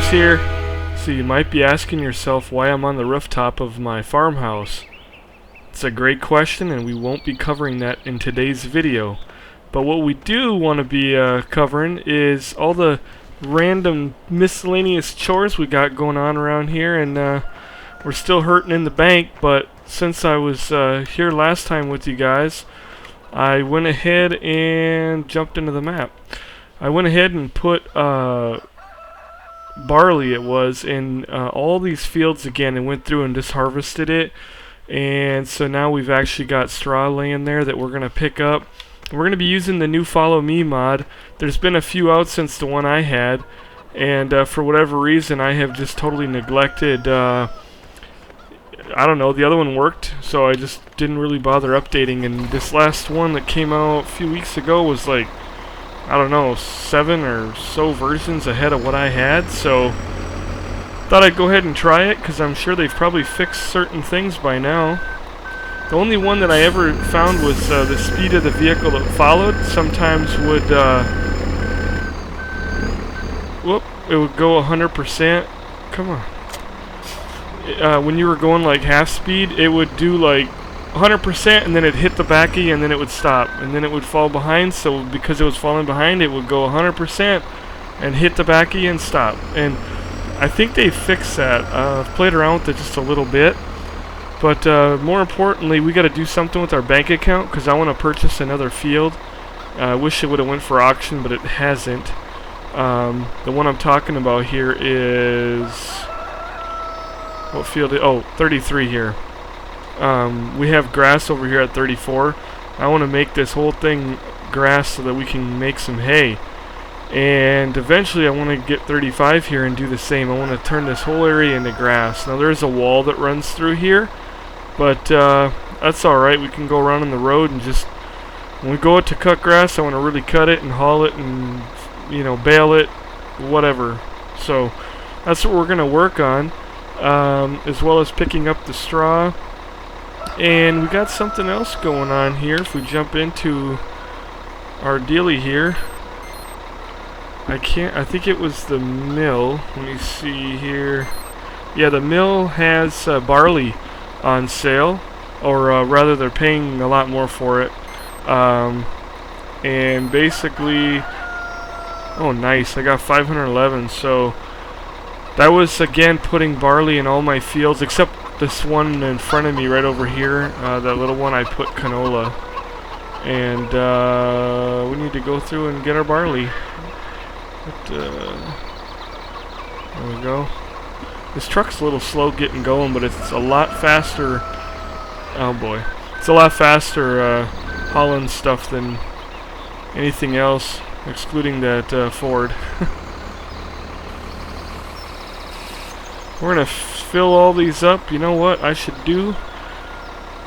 GunninGamerz here. So you might be asking yourself why I'm on the rooftop of my farmhouse. It's a great question, and we won't be covering that in today's video. But what we do want to be covering is all the random miscellaneous chores we got going on around here, and we're still hurting in the bank. But since I was here last time with you guys, I went ahead and jumped into the map. I went ahead and put barley, it was, in all these fields again, and went through and just harvested it. And so now we've actually got straw laying there that we're going to pick up. We're going to be using the new Follow Me mod. There's been a few out since the one I had, and for whatever reason I have just totally neglected, I don't know, the other one worked, so I just didn't really bother updating. And this last one that came out a few weeks ago was like, I don't know, 7 or so versions ahead of what I had, so thought I'd go ahead and try it, because I'm sure they've probably fixed certain things by now. The only one that I ever found was the speed of the vehicle that followed. Sometimes would, it would go 100%. Come on. When you were going like half speed, it would do like 100%, and then it'd hit the back of you, and then it would stop, and then it would fall behind. So because it was falling behind, it would go 100% and hit the back of you and stop. And I think they fixed that. I've played around with it just a little bit, but more importantly, we got to do something with our bank account, because I want to purchase another field. I wish it would have went for auction, but it hasn't. The one I'm talking about here is, what field? Oh, 33 here. We have grass over here at 34. I want to make this whole thing grass so that we can make some hay. And eventually I want to get 35 here and do the same. I want to turn this whole area into grass. Now there's a wall that runs through here, but that's alright. We can go around on the road and just, when we go out to cut grass, I want to really cut it and haul it and, you know, bale it, whatever. So that's what we're going to work on, as well as picking up the straw. And we got something else going on here. If we jump into our dealie here, I think it was the mill. Let me see here. Yeah, the mill has barley on sale, or rather they're paying a lot more for it. And basically, oh nice, I got 511. So that was again putting barley in all my fields except this one in front of me right over here, that little one, I put canola. And we need to go through and get our barley. But, there we go. This truck's a little slow getting going, but it's a lot faster. Oh boy. It's a lot faster hauling stuff than anything else, excluding that Ford. We're going to fill all these up. You know what I should do?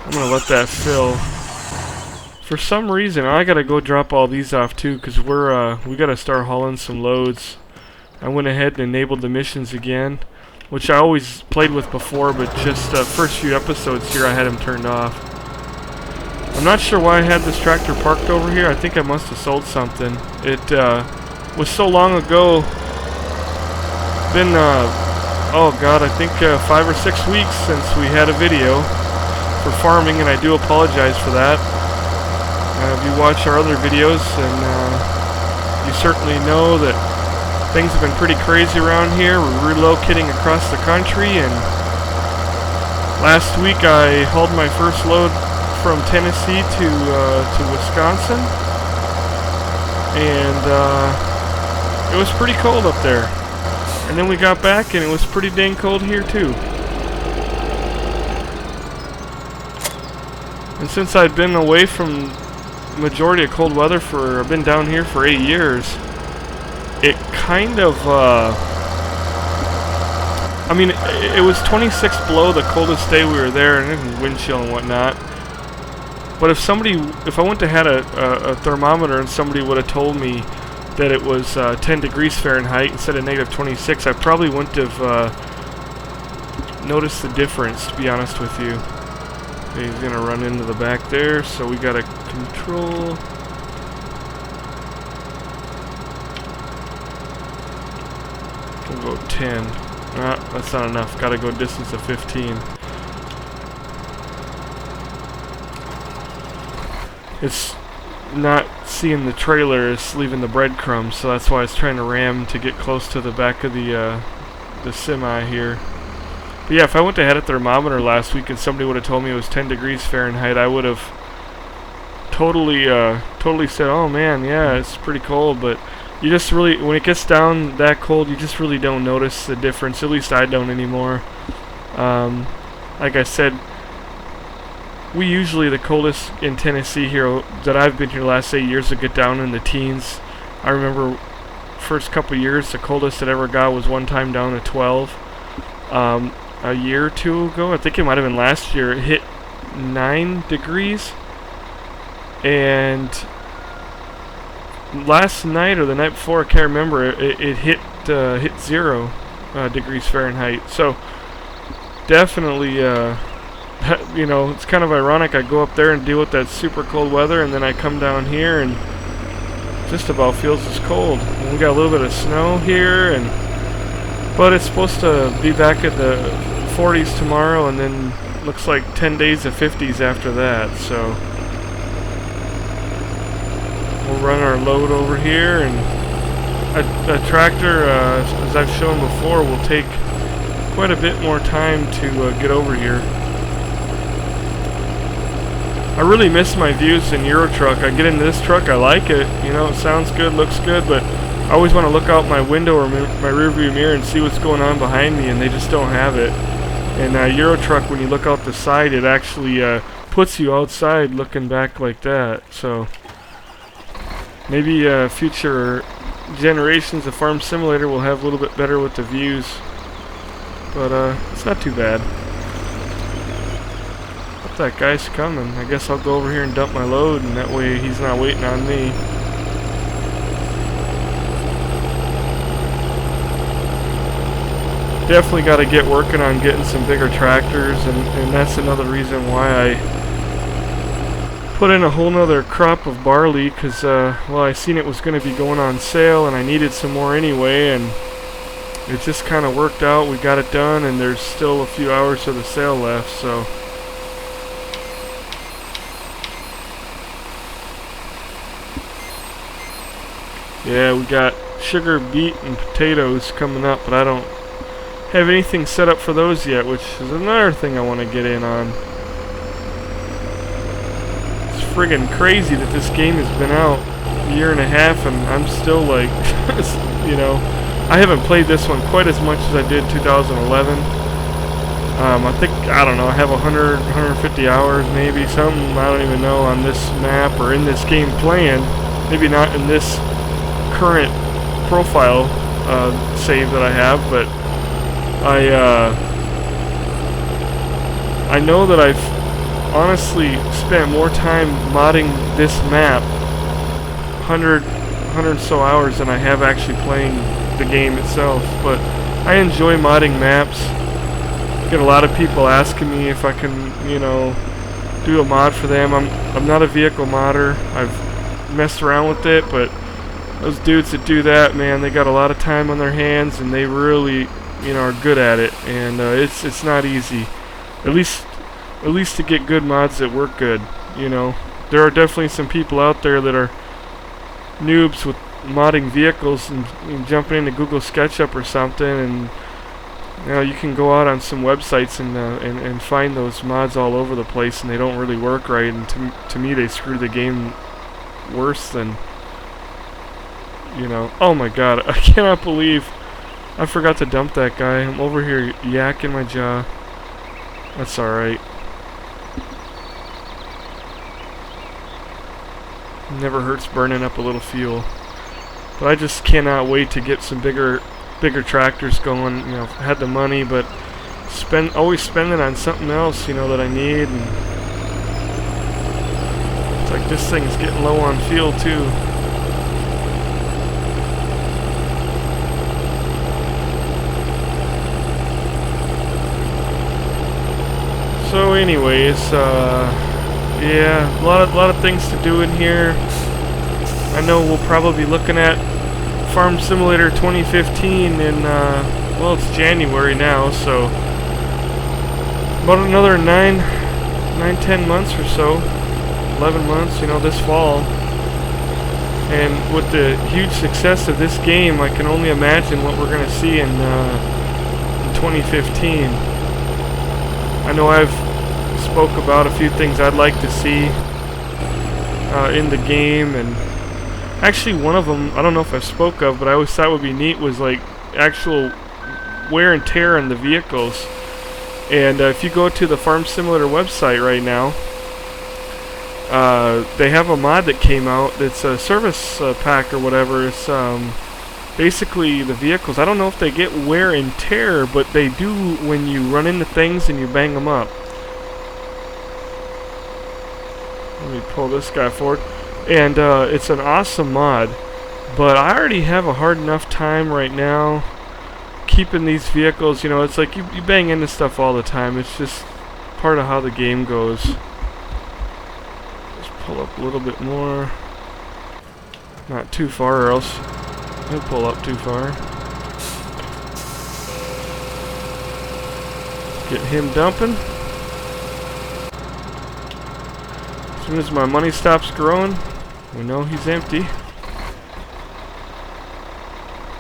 I'm going to let that fill. For some reason, I got to go drop all these off too, because we got to start hauling some loads. I went ahead and enabled the missions again, which I always played with before, but just first few episodes here I had them turned off. I'm not sure why I had this tractor parked over here. I think I must have sold something. It was so long ago. Been oh god, I think 5 or 6 weeks since we had a video for farming, and I do apologize for that. If you watch our other videos, and you certainly know that things have been pretty crazy around here. We're relocating across the country, and last week I hauled my first load from Tennessee to Wisconsin, and it was pretty cold up there. And then we got back, and it was pretty dang cold here too. And since I've been away from majority of cold weather I've been down here for 8 years, it kind of, I mean, it was 26 below the coldest day we were there, and wind chill and whatnot. But if I went to had a thermometer and somebody would have told me that it was 10 degrees Fahrenheit instead of negative 26, I probably wouldn't have noticed the difference, to be honest with you. Okay, he's gonna run into the back there, so we gotta control. go 10. That's not enough. Gotta go distance of 15. It's not seeing the trailer, it's leaving the breadcrumbs, so that's why I was trying to ram to get close to the back of the semi here. But yeah, if I went to had a thermometer last week and somebody would have told me it was 10 degrees Fahrenheit, I would have totally said, oh man, yeah, it's pretty cold. But you just really, when it gets down that cold, you just really don't notice the difference. At least I don't anymore. Like I said, we usually, the coldest in Tennessee here that I've been here the last 8 years, will get down in the teens. I remember first couple years, the coldest it ever got was one time down to 12. A year or two ago, I think it might have been last year, it hit 9 degrees. And last night or the night before, I can't remember, it hit 0 degrees Fahrenheit. So definitely, you know, it's kind of ironic. I go up there and deal with that super cold weather, and then I come down here and just about feels as cold. And we got a little bit of snow here, but it's supposed to be back at the 40s tomorrow, and then looks like 10 days of 50s after that. So we'll run our load over here, and a tractor, as I've shown before, will take quite a bit more time to get over here. I really miss my views in Euro Truck. I get into this truck, I like it, you know, it sounds good, looks good, but I always want to look out my window or my rear view mirror and see what's going on behind me, and they just don't have it. And Euro Truck, when you look out the side, it actually puts you outside looking back like that. So maybe future generations of Farm Simulator will have a little bit better with the views, but it's not too bad. That guy's coming. I guess I'll go over here and dump my load, and that way he's not waiting on me. Definitely got to get working on getting some bigger tractors, and that's another reason why I put in a whole nother crop of barley, because well, I seen it was going to be going on sale and I needed some more anyway, and it just kind of worked out. We got it done, and there's still a few hours of the sale left, so yeah, we got sugar beet and potatoes coming up, but I don't have anything set up for those yet, which is another thing I want to get in on. It's friggin' crazy that this game has been out a year and a half and I'm still like, you know, I haven't played this one quite as much as I did 2011. I think, I don't know, I have 100, 150 hours maybe, something, I don't even know, on this map or in this game playing. Maybe not in this current profile save that I have, but I know that I've honestly spent more time modding this map, 100 so hours, than I have actually playing the game itself. But I enjoy modding maps. Get a lot of people asking me if I can, you know, do a mod for them. I'm not a vehicle modder. I've messed around with it, but those dudes that do that, man, they got a lot of time on their hands, and they really, you know, are good at it. And it's not easy. At least to get good mods that work good. You know, there are definitely some people out there that are noobs with modding vehicles and jumping into Google SketchUp or something, and you know, you can go out on some websites and find those mods all over the place, and they don't really work right. And to me, they screw the game worse than, you know. Oh my god, I cannot believe I forgot to dump that guy. I'm over here yakking my jaw. That's alright. Never hurts burning up a little fuel. But I just cannot wait to get some bigger tractors going. You know, had the money, but always spending on something else, you know, that I need. And it's like this thing's getting low on fuel too. So anyways, yeah, a lot of things to do in here. I know we'll probably be looking at Farm Simulator 2015 in, well, it's January now, so about another 10 months or so, 11 months, you know, this fall. And with the huge success of this game, I can only imagine what we're going to see in 2015. I know I've spoke about a few things I'd like to see in the game, and actually one of them, I don't know if I've spoke of, but I always thought would be neat was like actual wear and tear on the vehicles. And if you go to the Farm Simulator website right now, they have a mod that came out that's a service pack or whatever. It's basically the vehicles. I don't know if they get wear and tear, but they do when you run into things and you bang them up. Let me pull this guy forward. And it's an awesome mod, but I already have a hard enough time right now keeping these vehicles. You know, it's like you bang into stuff all the time. It's just part of how the game goes. Let's pull up a little bit more. Not too far, or else he'll pull up too far. Get him dumping. As soon as my money stops growing, we know he's empty.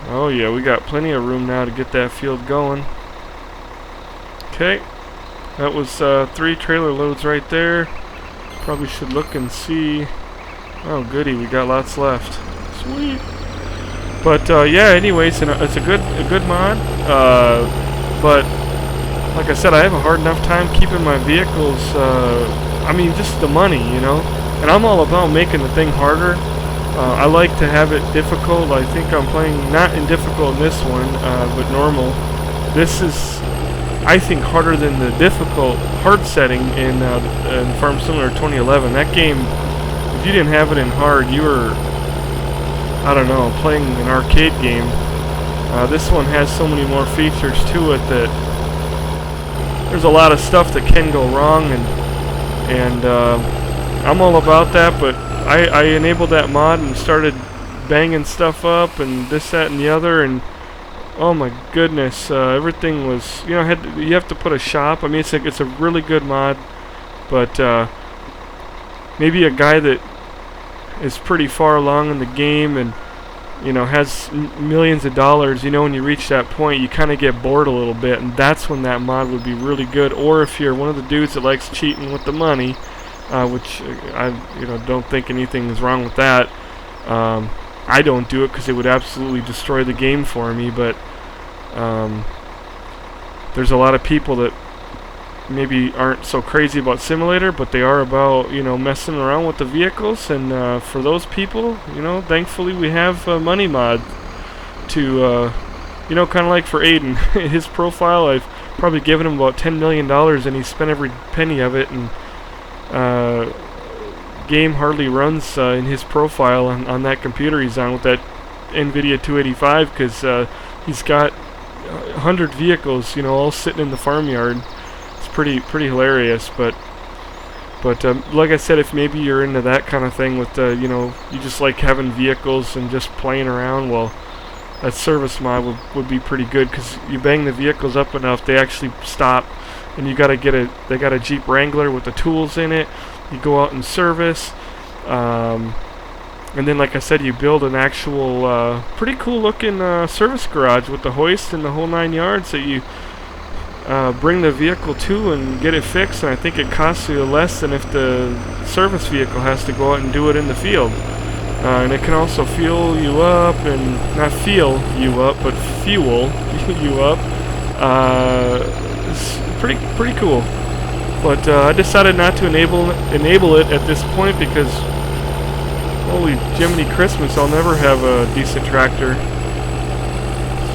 Oh yeah, we got plenty of room now to get that field going. Okay, that was 3 trailer loads right there. Probably should look and see. Oh goody, we got lots left. Sweet. But yeah, anyways, it's a good mod. But like I said, I have a hard enough time keeping my vehicles. I mean, just the money, you know. And I'm all about making the thing harder. I like to have it difficult. I think I'm playing not in difficult in this one, but normal. This is, I think, harder than the difficult hard setting in Farm Simulator 2011. That game, if you didn't have it in hard, you were, I don't know, playing an arcade game. This one has so many more features to it that there's a lot of stuff that can go wrong, and I'm all about that, but I enabled that mod and started banging stuff up and this, that, and the other, and oh my goodness, everything was, you know, you have to put a shop. I mean, it's a really good mod, but maybe a guy that is pretty far along in the game and, you know, has millions of dollars, you know, when you reach that point, you kind of get bored a little bit, and that's when that mod would be really good. Or if you're one of the dudes that likes cheating with the money, which I, you know, don't think anything is wrong with that. I don't do it because it would absolutely destroy the game for me, but there's a lot of people that maybe aren't so crazy about Simulator, but they are about, you know, messing around with the vehicles, and for those people, you know, thankfully we have Money Mod to, you know, kind of like for Aiden. His profile, I've probably given him about $10 million, and he spent every penny of it, and game hardly runs in his profile on that computer he's on with that NVIDIA 285, because he's got 100 vehicles, you know, all sitting in the farmyard. It's pretty hilarious. But like I said, if maybe you're into that kind of thing with you know, you just like having vehicles and just playing around, well, that service mod would be pretty good, because you bang the vehicles up enough, they actually stop. And you gotta get they got a Jeep Wrangler with the tools in it. You go out and service, and then, like I said, you build an actual pretty cool looking service garage with the hoist and the whole 9 yards that you bring the vehicle to and get it fixed. And I think it costs you less than if the service vehicle has to go out and do it in the field. And it can also fuel you up, and not fuel you up, but fuel you up. It's pretty cool, but I decided not to enable it at this point, because holy Jiminy Christmas, I'll never have a decent tractor,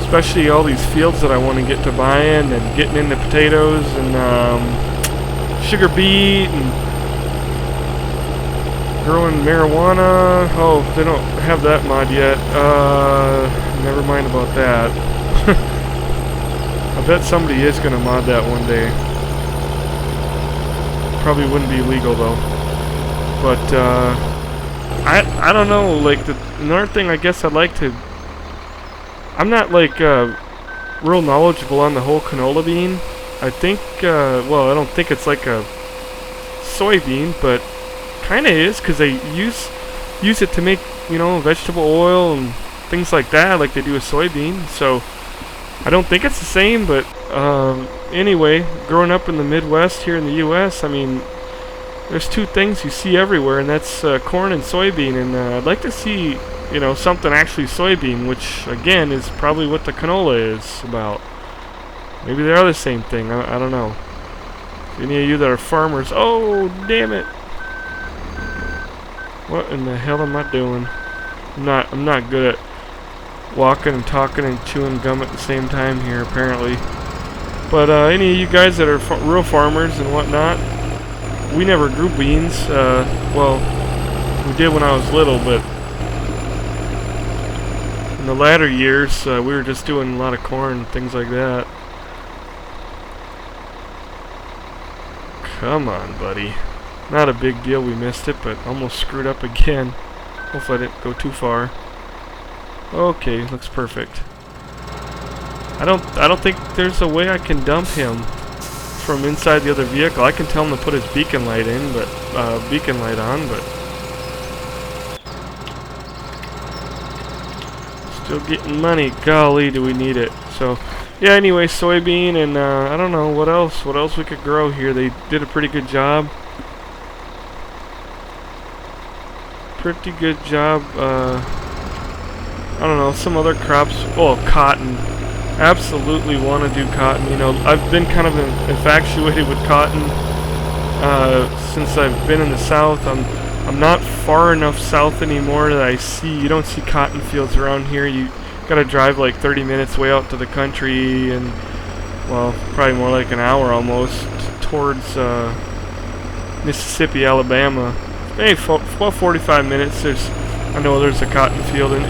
especially all these fields that I want to get to buying and getting into potatoes and sugar beet and growing marijuana. Oh, they don't have that mod yet. Never mind about that. I bet somebody is going to mod that one day. Probably wouldn't be legal though. But I don't know, like another thing I guess I'd like to I'm not like real knowledgeable on the whole canola bean. I think, well, I don't think it's like a soybean, but kind of is, because they use it to make, you know, vegetable oil and things like that, like they do a soybean. So I don't think it's the same, but anyway, growing up in the Midwest here in the U.S., I mean, there's two things you see everywhere, and that's corn and soybean. And I'd like to see, you know, something actually soybean, which again is probably what the canola is about. Maybe they are the same thing. I don't know. Any of you that are farmers, oh damn it! What in the hell am I doing? I'm not good at walking and talking and chewing gum at the same time here, apparently. But any of you guys that are real farmers and whatnot, we never grew beans. Well, we did when I was little, but in the latter years, we were just doing a lot of corn and things like that. Come on, buddy. Not a big deal we missed it, but almost screwed up again. Hopefully I didn't go too far. Okay, looks perfect. I don't think there's a way I can dump him from inside the other vehicle. I can tell him to put his beacon light in, but beacon light on, but still getting money. Golly, do we need it. So yeah, anyway, soybean, and I don't know what else we could grow here. They did a pretty good job. Pretty good job. I don't know, some other crops. Oh, cotton. Absolutely want to do cotton. You know, I've been kind of infatuated with cotton since I've been in the South. I'm not far enough south anymore that you don't see cotton fields around here. You gotta drive like 30 minutes way out to the country, and well, probably more like an hour almost towards Mississippi, Alabama. Hey, well, 45 minutes. I know there's a cotton field, and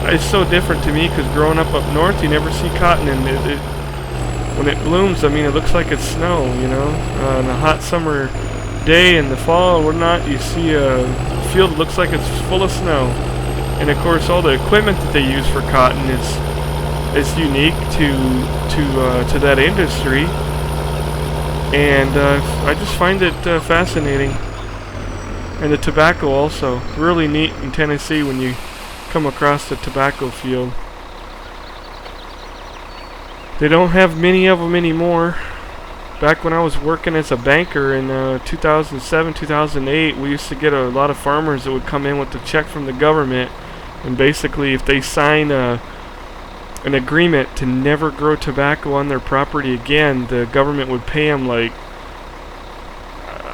it's so different to me because growing up north, you never see cotton, and when it blooms, I mean, it looks like it's snow, you know. On a hot summer day in the fall or not, you see a field that looks like it's full of snow. And of course, all the equipment that they use for cotton is unique to that industry, and I just find it fascinating. And the tobacco also, really neat in Tennessee when you come across the tobacco field. They don't have many of them anymore. Back when I was working as a banker in 2007, 2008, we used to get a lot of farmers that would come in with a check from the government, and basically if they sign an agreement to never grow tobacco on their property again, the government would pay them like,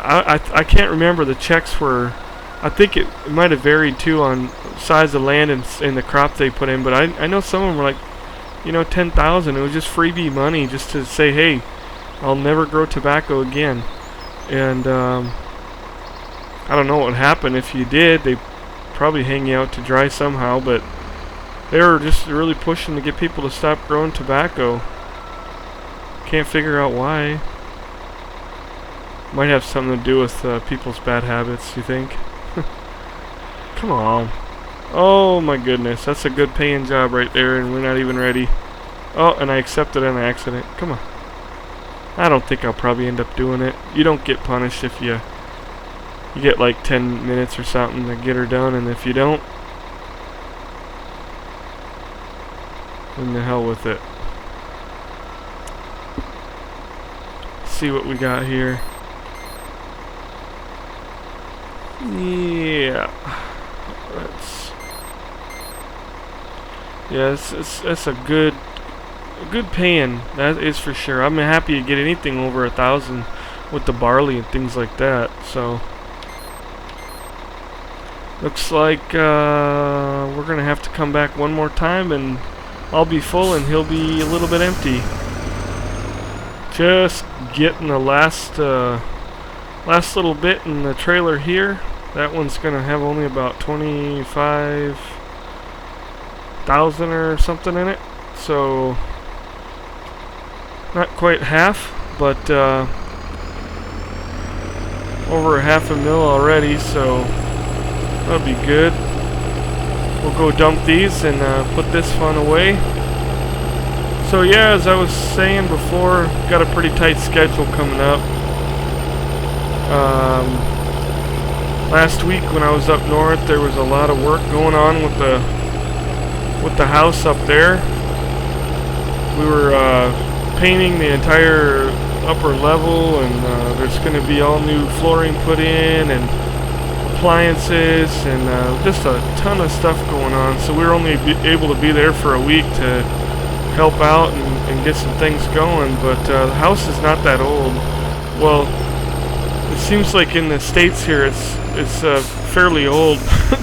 I can't remember, the checks were, I think it might have varied too on size of land and the crop they put in, but I know some of them were like, you know, 10,000. It was just freebie money just to say, hey, I'll never grow tobacco again. And I don't know what would happen if you did. They probably hang you out to dry somehow, but they were just really pushing to get people to stop growing tobacco. Can't figure out why. Might have something to do with people's bad habits, you think? Come on. Oh my goodness, that's a good paying job right there, and we're not even ready. Oh, and I accepted on accident. Come on. I don't think I'll probably end up doing it. You don't get punished if you get like 10 minutes or something to get her done, and if you don't, then the hell with it. Let's see what we got here. Yeah. That's a good paying, that is for sure. I'm happy to get anything over 1,000 with the barley and things like that. So looks like we're gonna have to come back one more time, and I'll be full and he'll be a little bit empty. Just getting the last little bit in the trailer here. That one's gonna have only about 25,000 or something in it, so not quite half, but over $500,000 already, so that'll be good. we'll go dump these and put this fun away. So yeah, as I was saying before, got a pretty tight schedule coming up. Last week when I was up north, there was a lot of work going on with the house up there. We were painting the entire upper level, and there's going to be all new flooring put in and appliances and just a ton of stuff going on. So we were only able to be there for a week to help out and get some things going. But the house is not that old. Well, it seems like in the States here it's fairly old,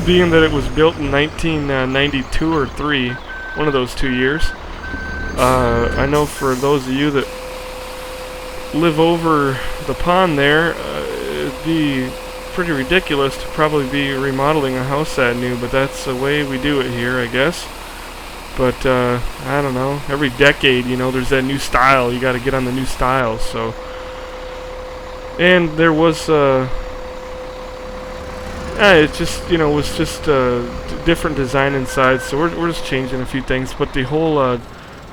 being that it was built in 1992 or 3, one of those 2 years. I know for those of you that live over the pond there, it'd be pretty ridiculous to probably be remodeling a house that new, but that's the way we do it here, I guess. But I don't know, every decade, you know, there's that new style. You got to get on the new style. So, and there was it just, you know, was just different design inside, so we're just changing a few things, but the whole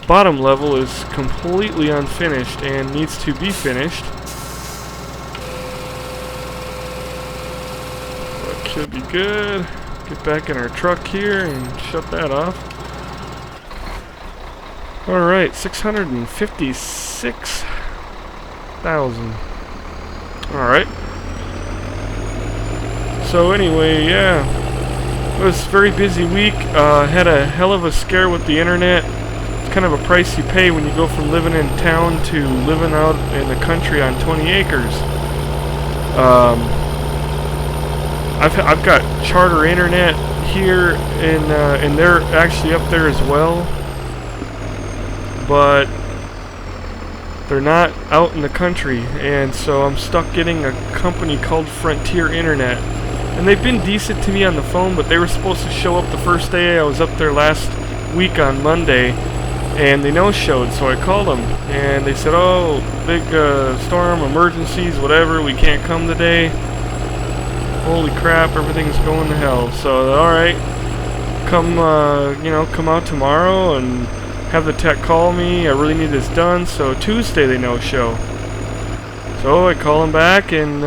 bottom level is completely unfinished and needs to be finished. That should be good. Get back in our truck here and shut that off. Alright, 656,000. Alright. So anyway, yeah, it was a very busy week. Had a hell of a scare with the internet. It's kind of a price you pay when you go from living in town to living out in the country on 20 acres. I've got Charter internet here, and they're actually up there as well, but they're not out in the country, and so I'm stuck getting a company called Frontier Internet. And they've been decent to me on the phone, but they were supposed to show up the first day. I was up there last week on Monday, and they no-showed, so I called them, and they said, oh, big storm, emergencies, whatever, we can't come today. Holy crap, everything's going to hell. So, alright, come out tomorrow and have the tech call me. I really need this done. So Tuesday they no-show. So I call them back and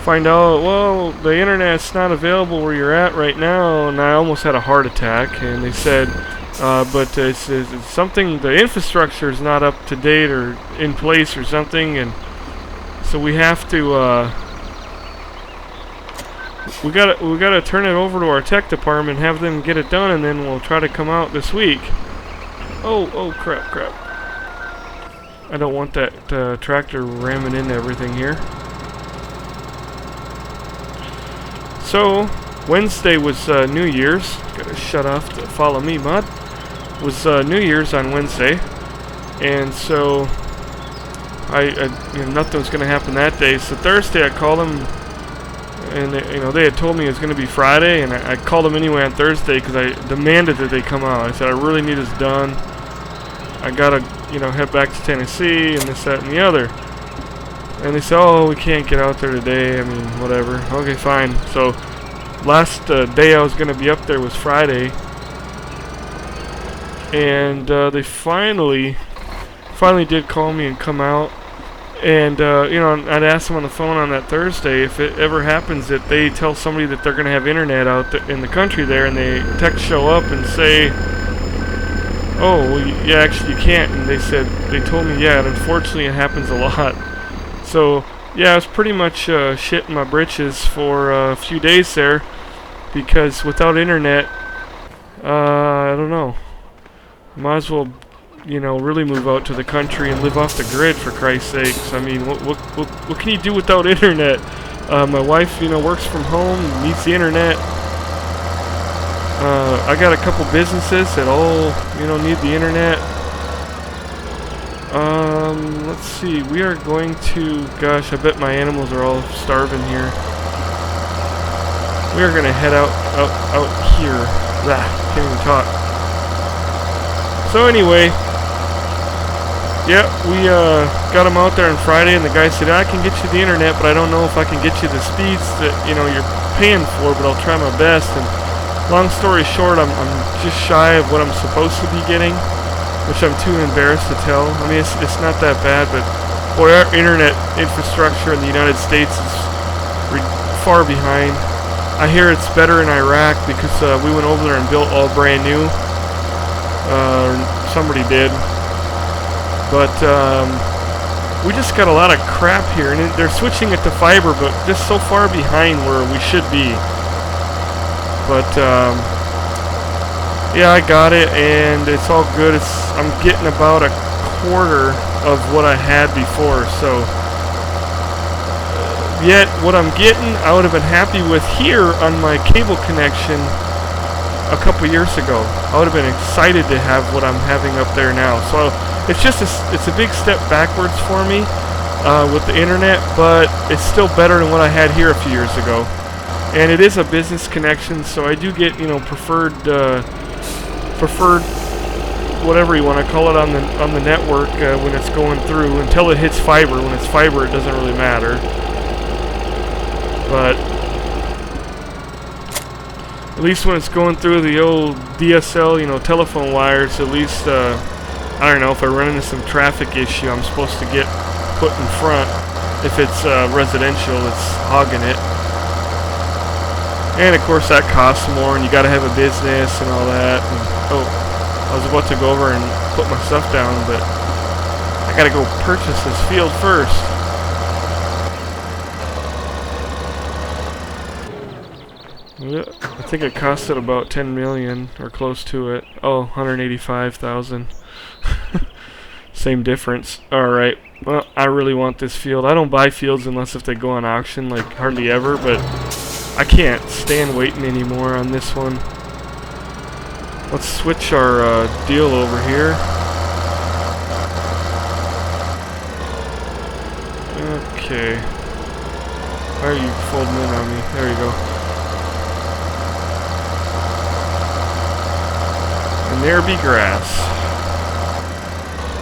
find out, well, the internet's not available where you're at right now, and I almost had a heart attack. And they said, but it's something, the infrastructure is not up to date or in place or something, and so we have to we gotta turn it over to our tech department, have them get it done, and then we'll try to come out this week. Oh crap. I don't want that tractor ramming into everything here. So, Wednesday was New Year's. Gotta shut off to follow me, mod. Was New Year's on Wednesday. And so, nothing was gonna happen that day. So Thursday I called them, and they had told me it was gonna be Friday, and I called them anyway on Thursday because I demanded that they come out. I said I really need this done. I gotta, head back to Tennessee and this, that, and the other. And they said, oh, we can't get out there today. I mean, whatever. Okay, fine. So, last day I was gonna be up there was Friday, and they finally did call me and come out. And I'd asked them on the phone on that Thursday if it ever happens that they tell somebody that they're gonna have internet out in the country there, and they text show up and say, oh, well, yeah, actually you can't. And they told me, yeah, and unfortunately it happens a lot. So, yeah, I was pretty much shitting my britches for a few days there, because without internet, I don't know. Might as well, really move out to the country and live off the grid, for Christ's sakes. I mean, what can you do without internet? My wife, works from home, needs the internet. I got a couple businesses that all, need the internet. Let's see. We are going to, gosh, I bet my animals are all starving here. We are going to head out here. Blah, can't even talk. So anyway, yeah, we got them out there on Friday, and the guy said, I can get you the internet, but I don't know if I can get you the speeds that, you're paying for, but I'll try my best. And long story short, I'm just shy of what I'm supposed to be getting, which I'm too embarrassed to tell. I mean, it's not that bad, but boy, our internet infrastructure in the United States is far behind. I hear it's better in Iraq because we went over there and built all brand new. Somebody did. But we just got a lot of crap here, and they're switching it to fiber, but just so far behind where we should be. But yeah, I got it, and it's all good. I'm getting about a quarter of what I had before, so yet what I'm getting I would have been happy with here on my cable connection a couple years ago. I would have been excited to have what I'm having up there now. So it's just it's a big step backwards for me with the internet, but it's still better than what I had here a few years ago. And it is a business connection, so I do get, you know, preferred whatever you want to call it on the network when it's going through, until it hits fiber. When it's fiber, it doesn't really matter. But at least when it's going through the old DSL, you know, telephone wires, at least I don't know, if I run into some traffic issue, I'm supposed to get put in front. If it's residential, it's hogging it. And of course that costs more, and you gotta have a business and all that. And, oh, I was about to go over and put my stuff down, but I gotta go purchase this field first. I think it costed about 10 million, or close to it. Oh, 185,000. Same difference. Alright, well, I really want this field. I don't buy fields unless if they go on auction, like hardly ever, but I can't stand waiting anymore on this one. Let's switch our deal over here. Okay. Why are you folding in on me? There you go. And there be grass.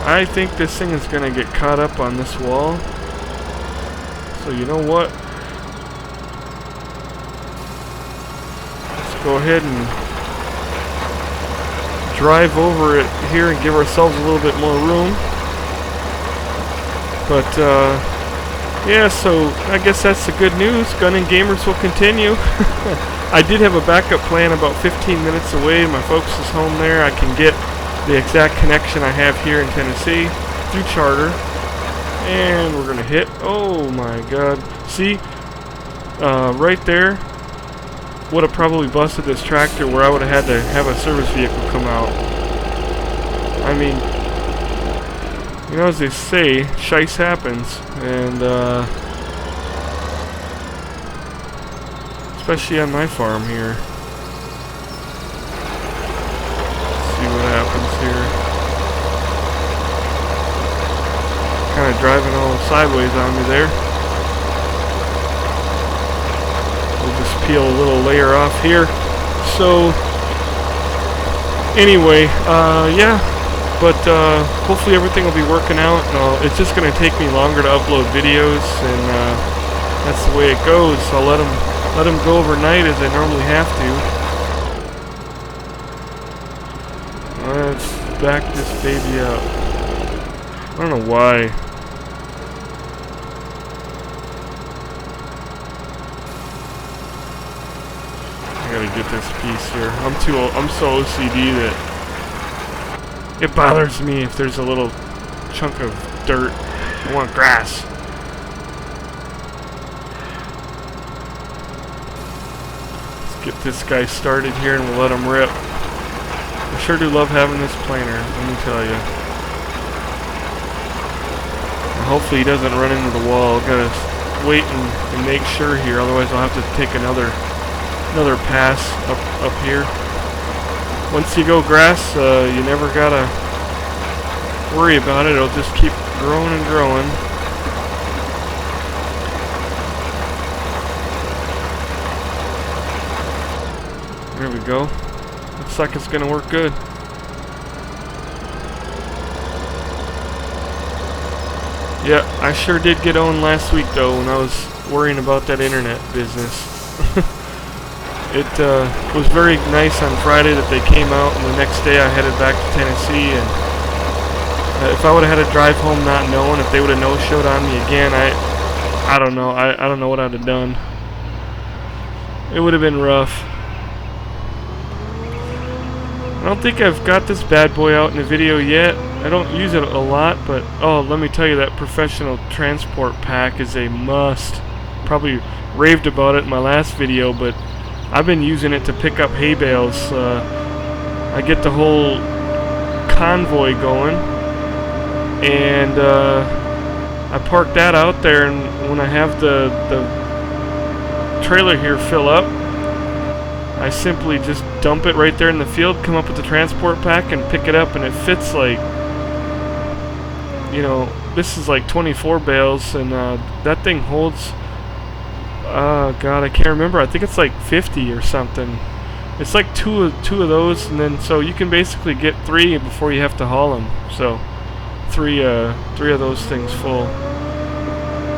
I think this thing is gonna get caught up on this wall. So you know what? Let's go ahead and drive over it here and give ourselves a little bit more room. But yeah, so I guess that's the good news. GunninGamerz will continue. I did have a backup plan about 15 minutes away. My folks is home there. I can get the exact connection I have here in Tennessee through Chore. And we're going to hit. Oh my god. See? Right there would have probably busted this tractor where I would have had to have a service vehicle come out. I mean, you know, as they say, shice happens. And, especially on my farm here. Let's see what happens here. Kind of driving all sideways on me there. We'll just peel a little layer off here. So, anyway, yeah. But hopefully everything will be working out. It's just going to take me longer to upload videos, and that's the way it goes. So I'll let them go overnight as I normally have to. Let's back this baby up. I don't know why. I gotta get this piece here. I'm so OCD that it bothers me if there's a little chunk of dirt. I want grass. Get this guy started here and we'll let him rip. I sure do love having this planer, let me tell you. And hopefully he doesn't run into the wall. Gotta wait and make sure here, otherwise I'll have to take another pass up here. Once you go grass, you never gotta worry about it. It'll just keep growing and growing. There we go. Looks like it's gonna work good. Yeah, I sure did get owned last week though when I was worrying about that internet business. it was very nice on Friday that they came out, and the next day I headed back to Tennessee. And if I would have had to drive home not knowing, if they would have no-showed on me again, I don't know. I don't know what I'd have done. It would have been rough. I don't think I've got this bad boy out in the video yet. I don't use it a lot, but oh, let me tell you, that professional transport pack is a must. Probably raved about it in my last video, but I've been using it to pick up hay bales. I get the whole convoy going, and I park that out there, and when I have the trailer here fill up, I simply just dump it right there in the field, come up with the transport pack and pick it up, and it fits like, you know, this is like 24 bales, and that thing holds, God, I can't remember, I think it's like 50 or something. It's like two of those, and then so you can basically get 3 before you have to haul them. So three of those things full.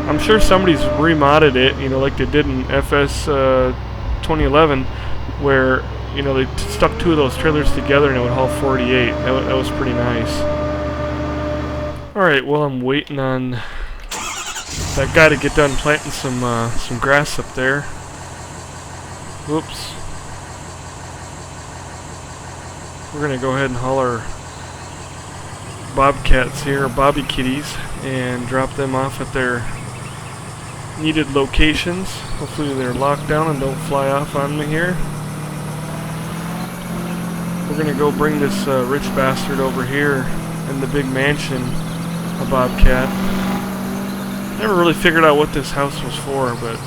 I'm sure somebody's remodded it, you know, like they did in FS 2011, where, you know, they stuck 2 of those trailers together and it would haul 48. That was pretty nice. Alright, well, I'm waiting on that guy to get done planting some grass up there. Whoops. We're gonna go ahead and haul our bobcats here, bobby kitties, and drop them off at their needed locations. Hopefully they're locked down and don't fly off on me here. We're gonna go bring this rich bastard over here in the big mansion, a bobcat. Never really figured out what this house was for, but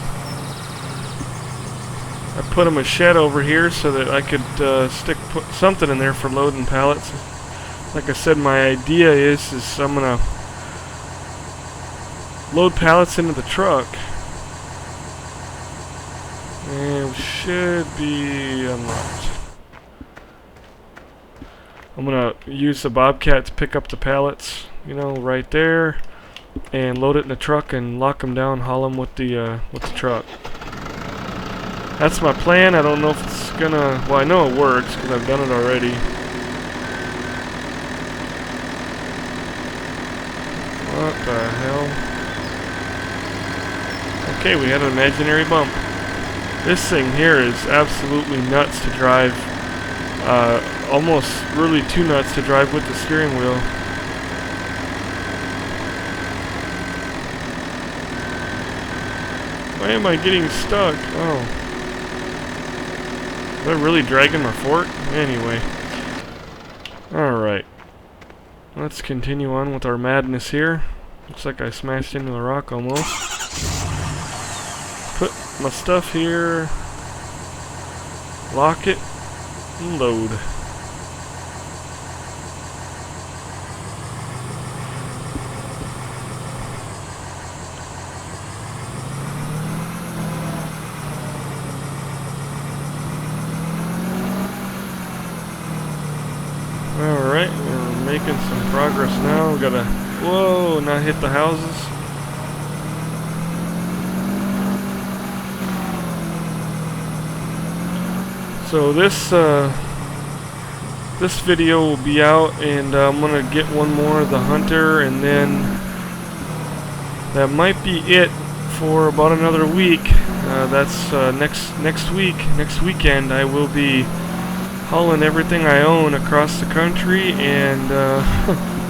I put him a shed over here so that I could put something in there for loading pallets. Like I said, my idea is I'm gonna load pallets into the truck, and should be unlocked. I'm gonna use the bobcat to pick up the pallets, you know, right there, and load it in the truck and lock them down, haul them with the truck. That's my plan. I don't know if it's gonna, well, I know it works because I've done it already. What the hell? Okay, we had an imaginary bump. This thing here is absolutely nuts to drive. Almost really too nuts to drive with the steering wheel. Why am I getting stuck? Oh. Am I really dragging my fork? Anyway. Alright. Let's continue on with our madness here. Looks like I smashed into the rock almost. Put my stuff here. Lock it. And load. Alright, we're making some progress now. We gotta, whoa, not hit the houses. So this video will be out, and I'm gonna get one more of the hunter, and then that might be it for about another week. That's next weekend. I will be hauling everything I own across the country, and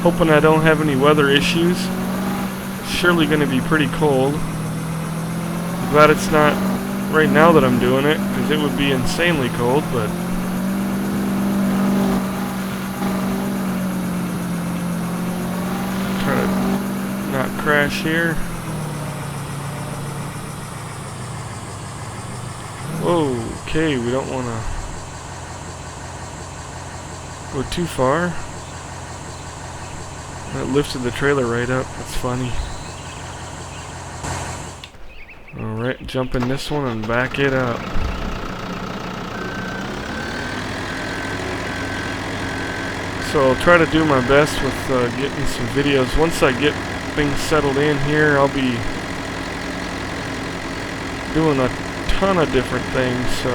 hoping I don't have any weather issues. It's surely going to be pretty cold. I'm glad it's not right now that I'm doing it, because it would be insanely cold, but try to not crash here. Whoa, okay, we don't want to go too far. That lifted the trailer right up. That's funny. Alright, jump in this one and back it up. So I'll try to do my best with getting some videos. Once I get things settled in here, I'll be doing a ton of different things, so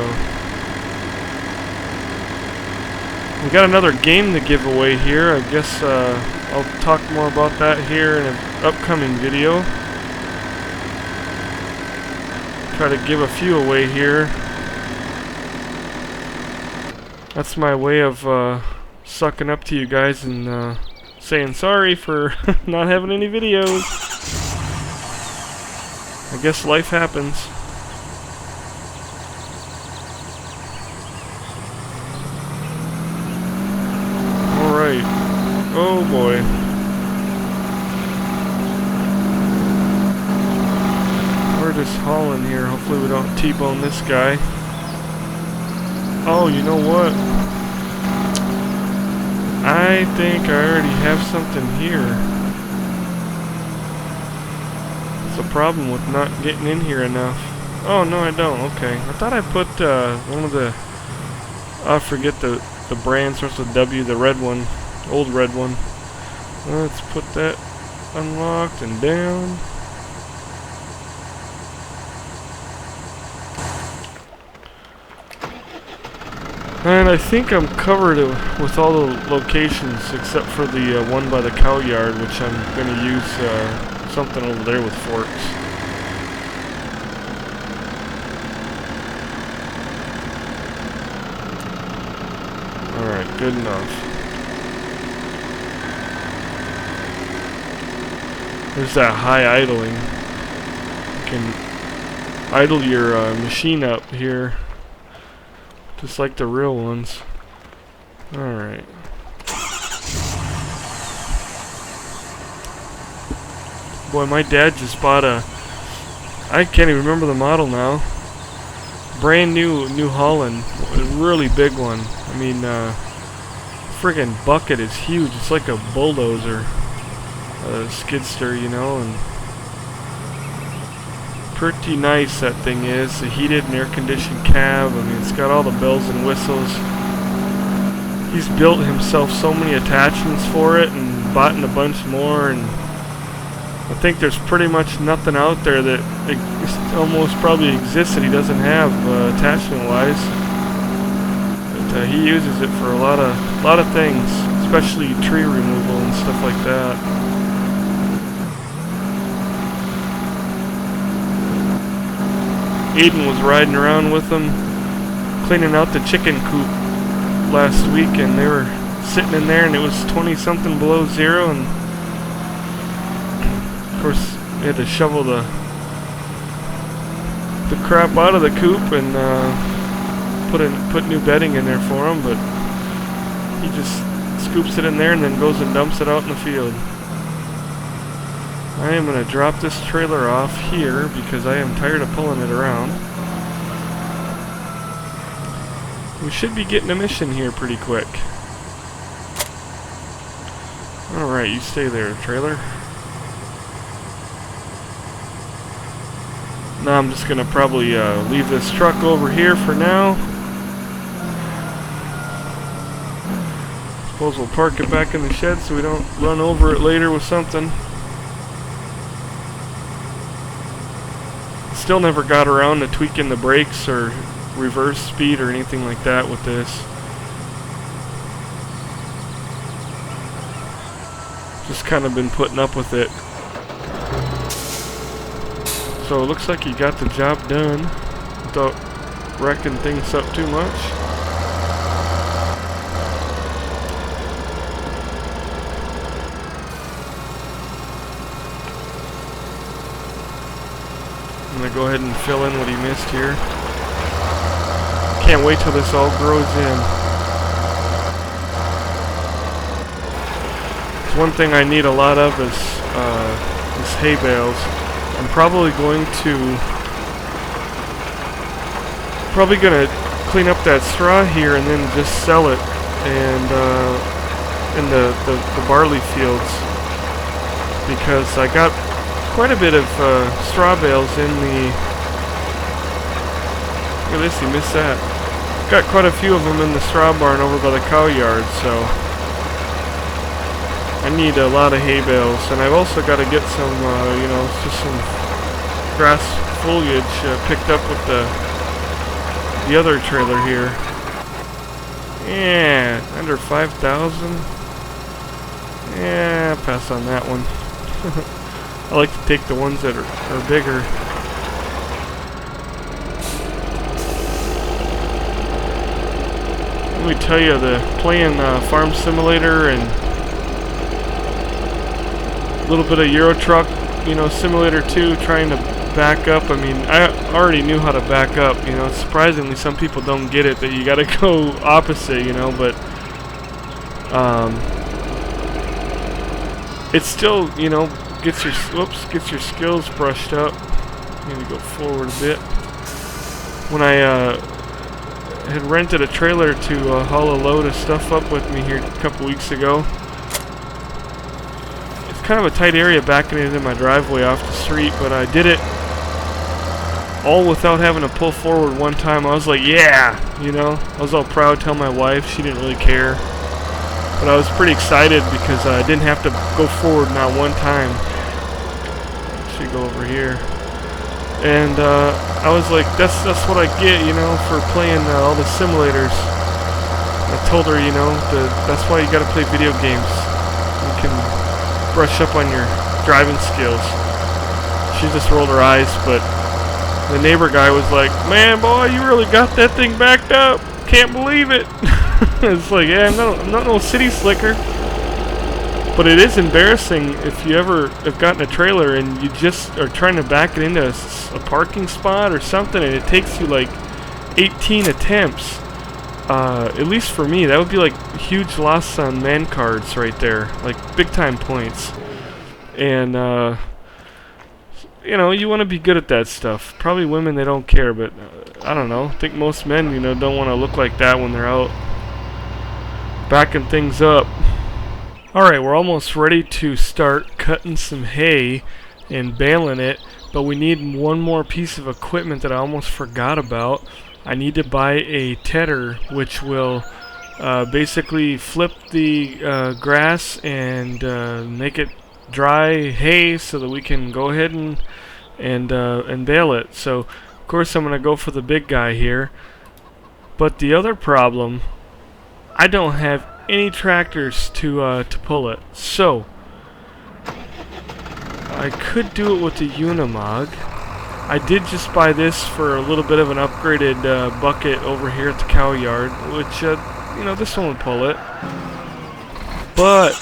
We got another game to give away here. I guess I'll talk more about that here in an upcoming video. Try to give a few away here. That's my way of sucking up to you guys and saying sorry for not having any videos. I guess life happens. Alright. Oh boy. We're just hauling here. Hopefully we don't T-bone this guy. Oh, you know what? I think I already have something here. It's a problem with not getting in here enough. Oh, no I don't. Okay. I thought I put one of the... I forget the brand, starts with W, the red one. Old red one. Let's put that unlocked and down. And I think I'm covered with all the locations except for the one by the cow yard, which I'm going to use something over there with forks. Alright, good enough. There's that high idling. You can idle your machine up here. Just like the real ones. Alright. Boy, my dad just bought a... I can't even remember the model now. Brand new New Holland. A really big one. I mean, friggin' bucket is huge. It's like a bulldozer. A skidster, you know, and... pretty nice that thing is. A heated and air-conditioned cab. I mean, it's got all the bells and whistles. He's built himself so many attachments for it and bought a bunch more, and I think there's pretty much nothing out there that almost probably exists that he doesn't have attachment-wise. But he uses it for a lot of things, especially tree removal and stuff like that. Aiden was riding around with them, cleaning out the chicken coop last week, and they were sitting in there, and it was 20-something below zero, and of course we had to shovel the crap out of the coop and put new bedding in there for him, but he just scoops it in there and then goes and dumps it out in the field. I am going to drop this trailer off here because I am tired of pulling it around. We should be getting a mission here pretty quick. Alright, you stay there, trailer. Now I'm just going to probably leave this truck over here for now. Suppose we'll park it back in the shed so we don't run over it later with something. Still never got around to tweaking the brakes or reverse speed or anything like that with this. Just kind of been putting up with it. So it looks like he got the job done without wrecking things up too much. I'm going to go ahead and fill in what he missed here. Can't wait till this all grows in. It's one thing I need a lot of is hay bales. I'm probably going to clean up that straw here and then just sell it and in the barley fields, because I got quite a bit of straw bales in the... Look at this, he missed that. Got quite a few of them in the straw barn over by the cow yard, so I need a lot of hay bales. And I've also got to get some, you know, just some grass foliage picked up with the other trailer here. Yeah, under 5,000. Yeah, pass on that one. I like to take the ones that are bigger. Let me tell you, playing Farm Simulator and a little bit of Euro Truck, you know, Simulator 2, trying to back up. I mean, I already knew how to back up. You know, surprisingly, some people don't get it, that you got to go opposite. You know, but it still, you know, gets your skills brushed up. Need to go forward a bit. When I had rented a trailer to haul a load of stuff up with me here a couple weeks ago. It's kind of a tight area backing it into my driveway off the street, but I did it all without having to pull forward one time. I was like, yeah, you know, I was all proud, tell my wife. She didn't really care, but I was pretty excited because I didn't have to go forward not one time. Should go over here. And I was like, that's what I get, you know, for playing all the simulators. I told her, you know, that's why you gotta play video games. You can brush up on your driving skills. She just rolled her eyes, but the neighbor guy was like, man, boy, you really got that thing backed up. Can't believe it. It's like, yeah, I'm not no city slicker. But it is embarrassing if you ever have gotten a trailer and you just are trying to back it into a parking spot or something, and it takes you like 18 attempts. At least for me, that would be like huge loss on man cards right there, like big time points. And you know, you want to be good at that stuff. Probably women, they don't care, but I don't know. I think most men, you know, don't want to look like that when they're out backing things up. Alright, we're almost ready to start cutting some hay and baling it, but we need one more piece of equipment that I almost forgot about. I need to buy a tedder, which will basically flip the grass and make it dry hay so that we can go ahead and bale it. So, of course, I'm going to go for the big guy here. But the other problem, I don't have any tractors to pull it, so I could do it with the Unimog. I did just buy this for a little bit of an upgraded bucket over here at the cow yard, which you know, this one would pull it. But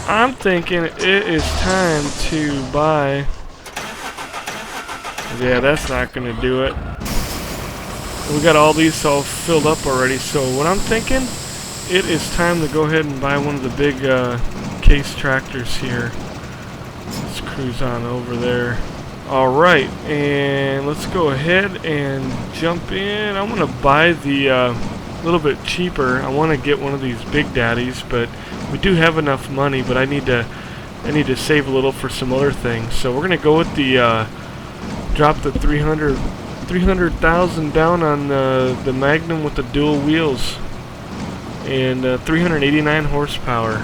I'm thinking it is time to buy. Yeah, that's not gonna do it. We got all these all filled up already, so what I'm thinking, it is time to go ahead and buy one of the big case tractors here. Let's cruise on over there. Alright, and let's go ahead and jump in. I'm going to buy the little bit cheaper. I want to get one of these big daddies, but we do have enough money, but I need to save a little for some other things. So we're going to go with the drop the 300,000 down on the Magnum with the dual wheels. And 389 horsepower.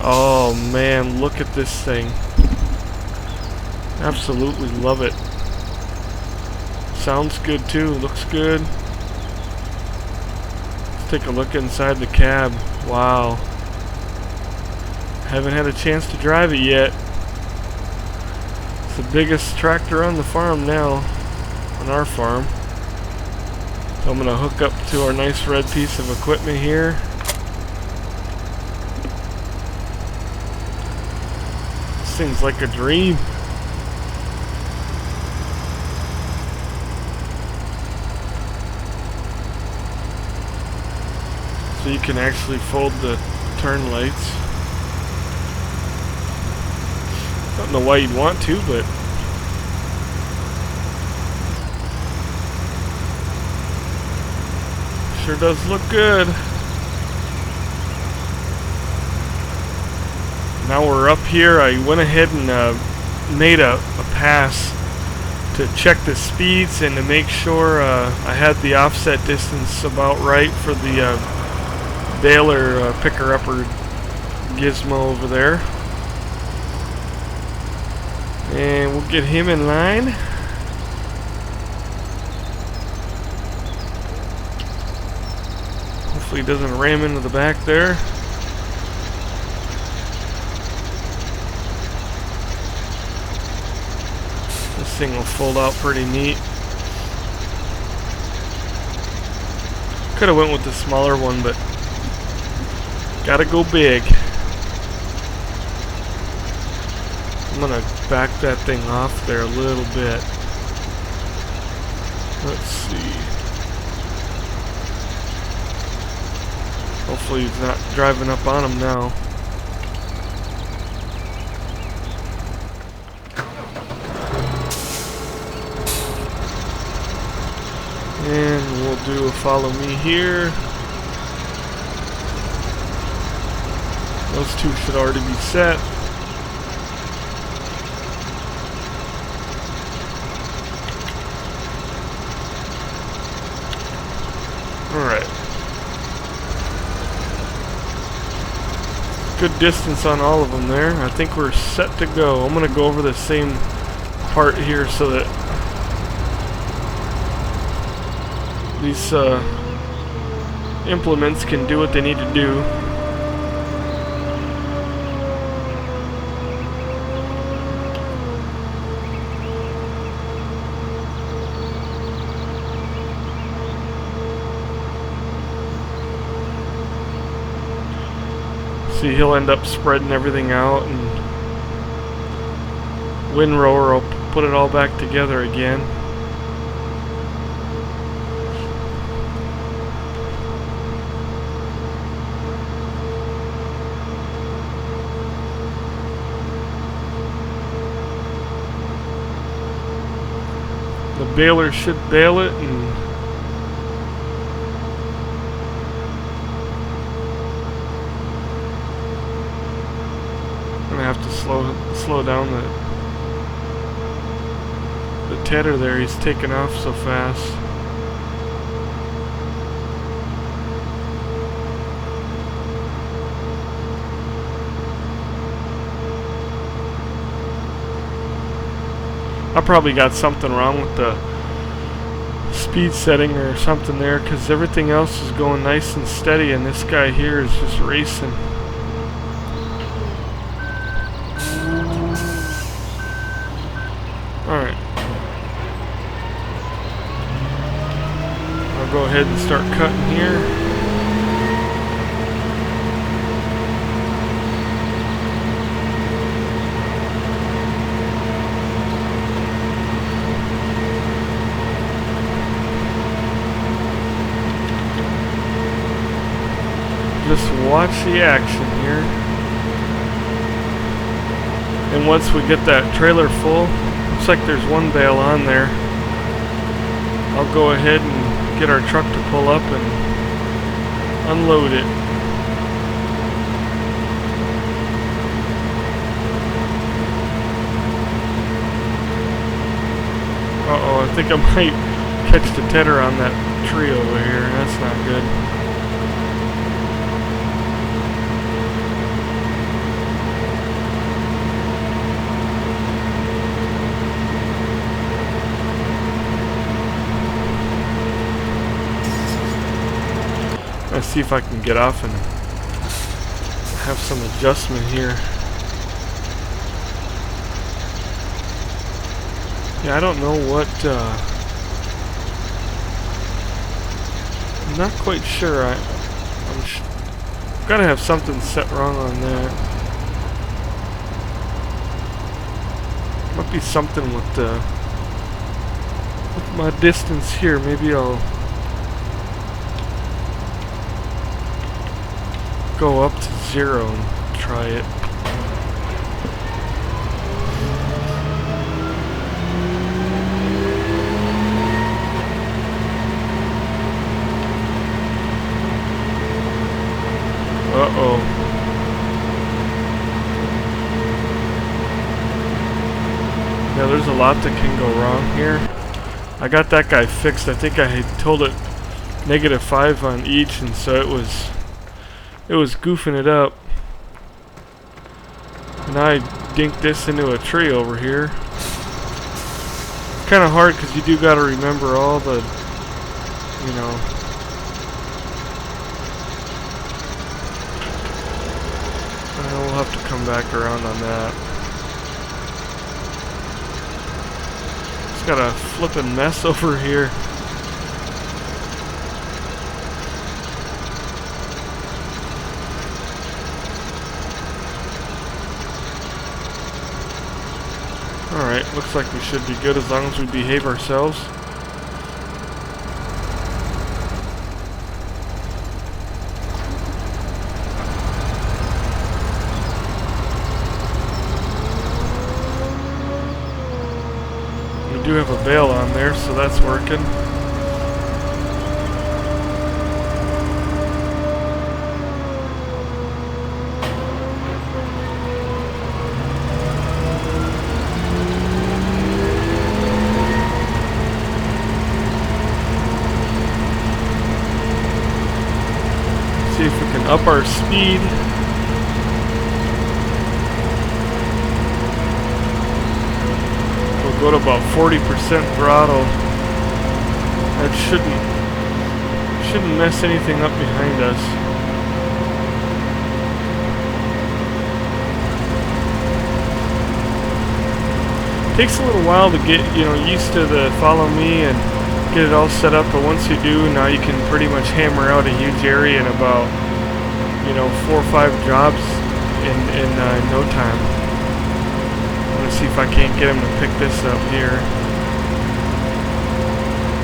Oh man, look at this thing. Absolutely love it. Sounds good too, looks good. Let's take a look inside the cab. Wow. Haven't had a chance to drive it yet. It's the biggest tractor on the farm now, on our farm. So I'm going to hook up to our nice red piece of equipment here. This thing's like a dream. So you can actually fold the turn lights. Don't know why you'd want to, but sure does look good. Now we're up here. I went ahead and made a pass to check the speeds and to make sure I had the offset distance about right for the baler picker-upper gizmo over there. And we'll get him in line. Hopefully he doesn't ram into the back there. This thing will fold out pretty neat. Could have went with the smaller one, but gotta go big. I'm gonna back that thing off there a little bit. Let's see. Hopefully he's not driving up on him now. And we'll do a follow me here. Those two should already be set. Alright. Good distance on all of them there. I think we're set to go. I'm going to go over the same part here so that these implements can do what they need to do. See, he'll end up spreading everything out, and Windrower will put it all back together again. The baler should bale it, and I'm gonna have to slow down the tedder there. He's taking off so fast. I probably got something wrong with the speed setting or something there, because everything else is going nice and steady, and this guy here is just racing. Alright. I'll go ahead and start cutting here. Just watch the action here. And once we get that trailer full, looks like there's one bale on there. I'll go ahead and get our truck to pull up and unload it. Uh-oh, I think I might catch the tedder on that tree over here. That's not good. Let's see if I can get off and have some adjustment here. Yeah, I don't know what, I'm not quite sure. I'm gotta have something set wrong on that. Might be something with my distance here. Maybe I'll go up to 0 and try it. Uh-oh. Yeah, there's a lot that can go wrong here. I got that guy fixed. I think I had told it -5 on each, and so it was goofing it up. And I dinked this into a tree over here. It's kind of hard because you do got to remember all the, you know, come back around on that. It's got a flippin' mess over here. Alright, looks like we should be good as long as we behave ourselves. We do have a bale on there, so that's working. See if we can up our speed. We'll go to about 40% throttle. That shouldn't mess anything up behind us. Takes a little while to get, used to the follow me and get it all set up, but once you do, now you can pretty much hammer out a huge area in about 4 or 5 jobs in no time. I'm gonna see if I can't get him to pick this up here.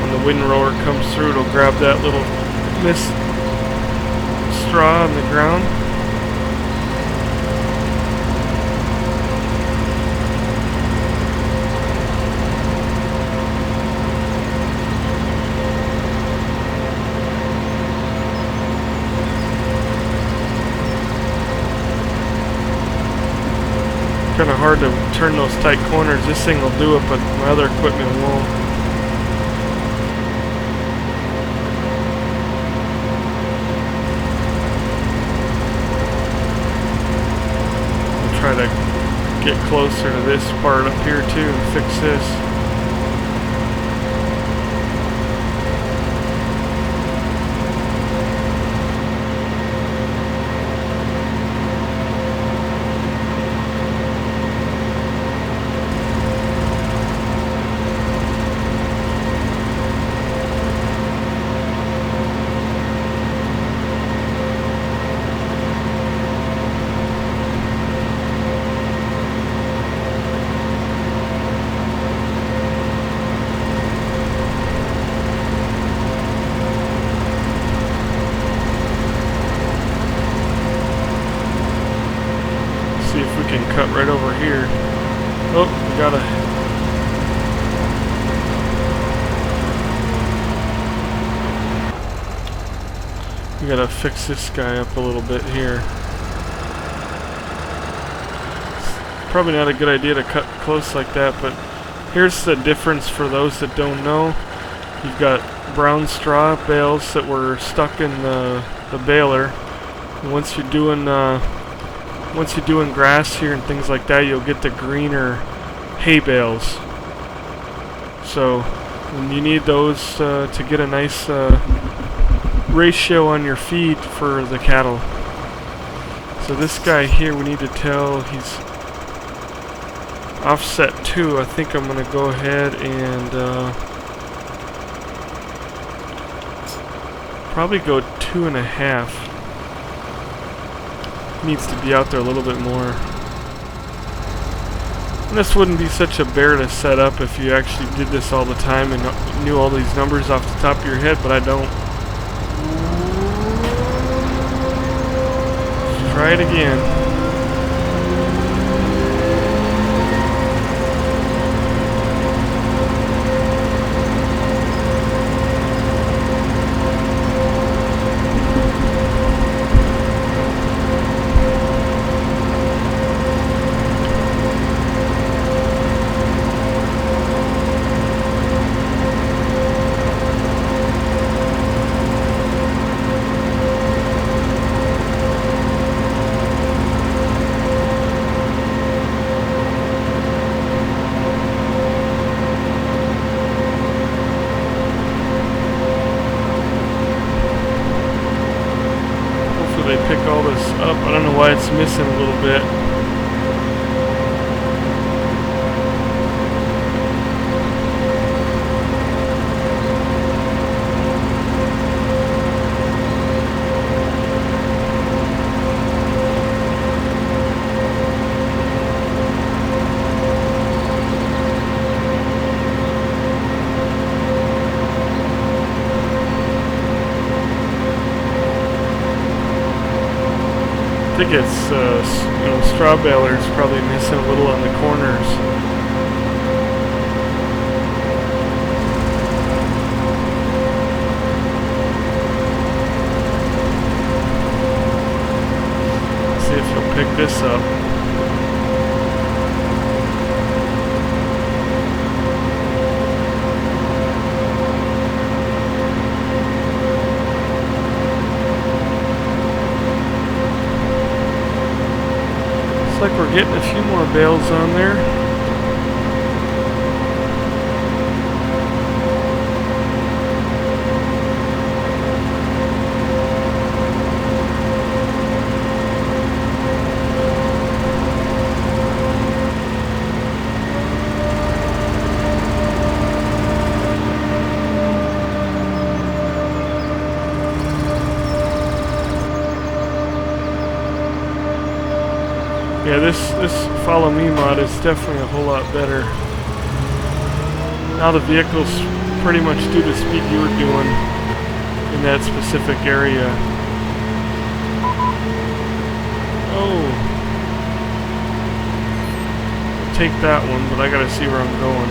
When the wind roller comes through, it'll grab that little mist straw on the ground. Kind of hard to turn those tight corners. This thing will do it, but my other equipment won't. I'll try to get closer to this part up here too and fix this. See if we can cut right over here. Oh, we gotta fix this guy up a little bit here. Probably not a good idea to cut close like that, but here's the difference for those that don't know. You've got brown straw bales that were stuck in the baler. And once you're doing grass here and things like that, you'll get the greener hay bales. So you need those to get a nice ratio on your feed for the cattle. So this guy here, we need to tell he's offset 2. I think I'm going to go ahead and probably go 2.5. Needs to be out there a little bit more. And this wouldn't be such a bear to set up if you actually did this all the time and knew all these numbers off the top of your head, but I don't. Let's try it again. think it's, you know, straw baler's probably missing a little on the corners. Let's see if he'll pick this up. Looks like we're getting a few more bales on there. Yeah, this follow me mod is definitely a whole lot better. Now the vehicles pretty much do the speed you were doing in that specific area. Oh. I'll take that one, but I gotta see where I'm going.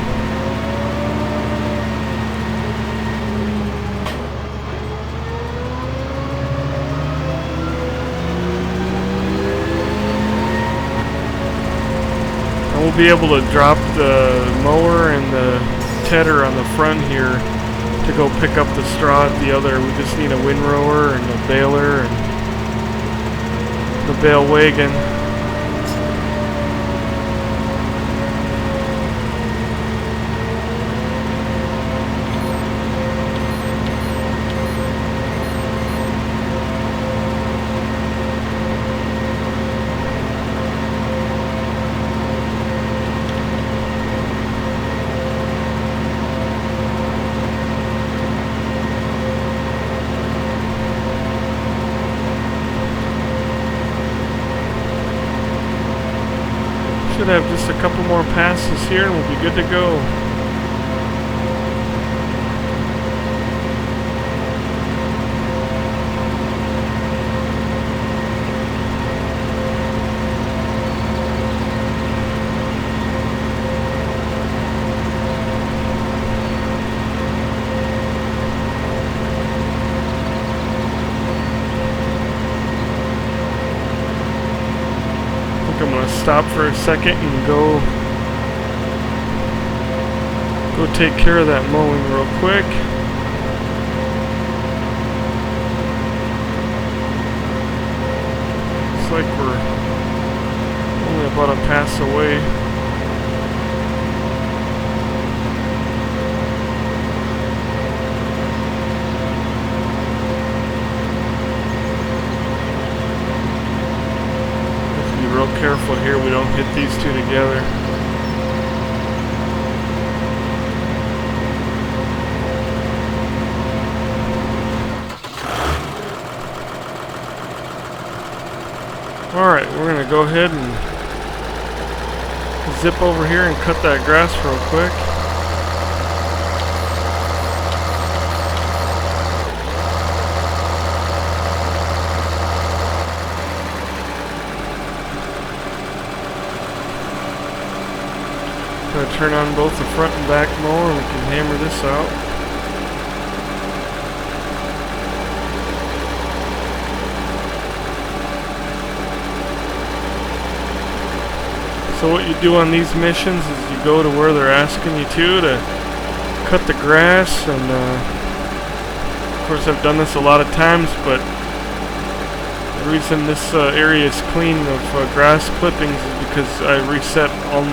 We'll be able to drop the mower and the tedder on the front here to go pick up the straw at the other. We just need a windrower and a baler and the bale wagon. Should have just a couple more passes here and we'll be good to go. I'm gonna stop for a second and go take care of that mowing real quick. Looks like we're only about a pass away. Real careful here we don't hit these two together. Alright, we're gonna go ahead and zip over here and cut that grass real quick. Gonna turn on both the front and back mower and we can hammer this out. So what you do on these missions is you go to where they're asking you to cut the grass, and of course I've done this a lot of times, but the reason this area is clean of grass clippings is because I reset all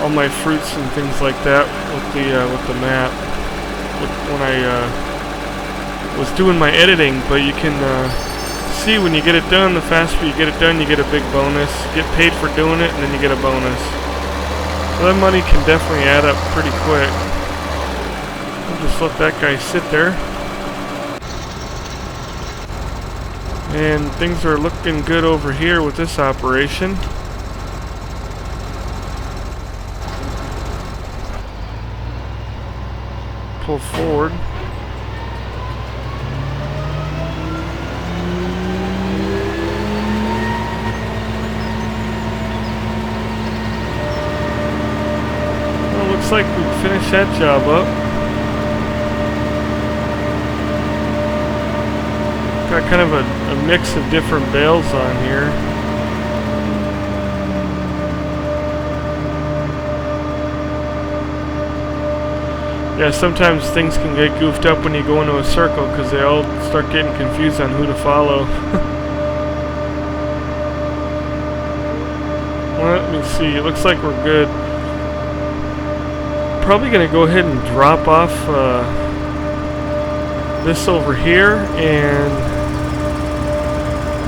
my fruits and things like that with the map when I was doing my editing. But you can see when you get it done, the faster you get it done, you get a big bonus. You get paid for doing it, and then you get a bonus. So that money can definitely add up pretty quick. I'll just let that guy sit there. And things are looking good over here with this operation. Pull forward. looks like we finished that job up. Got kind of a mix of different bales on here. Yeah, sometimes things can get goofed up when you go into a circle because they all start getting confused on who to follow. Let me see, it looks like we're good. Probably going to go ahead and drop off this over here, and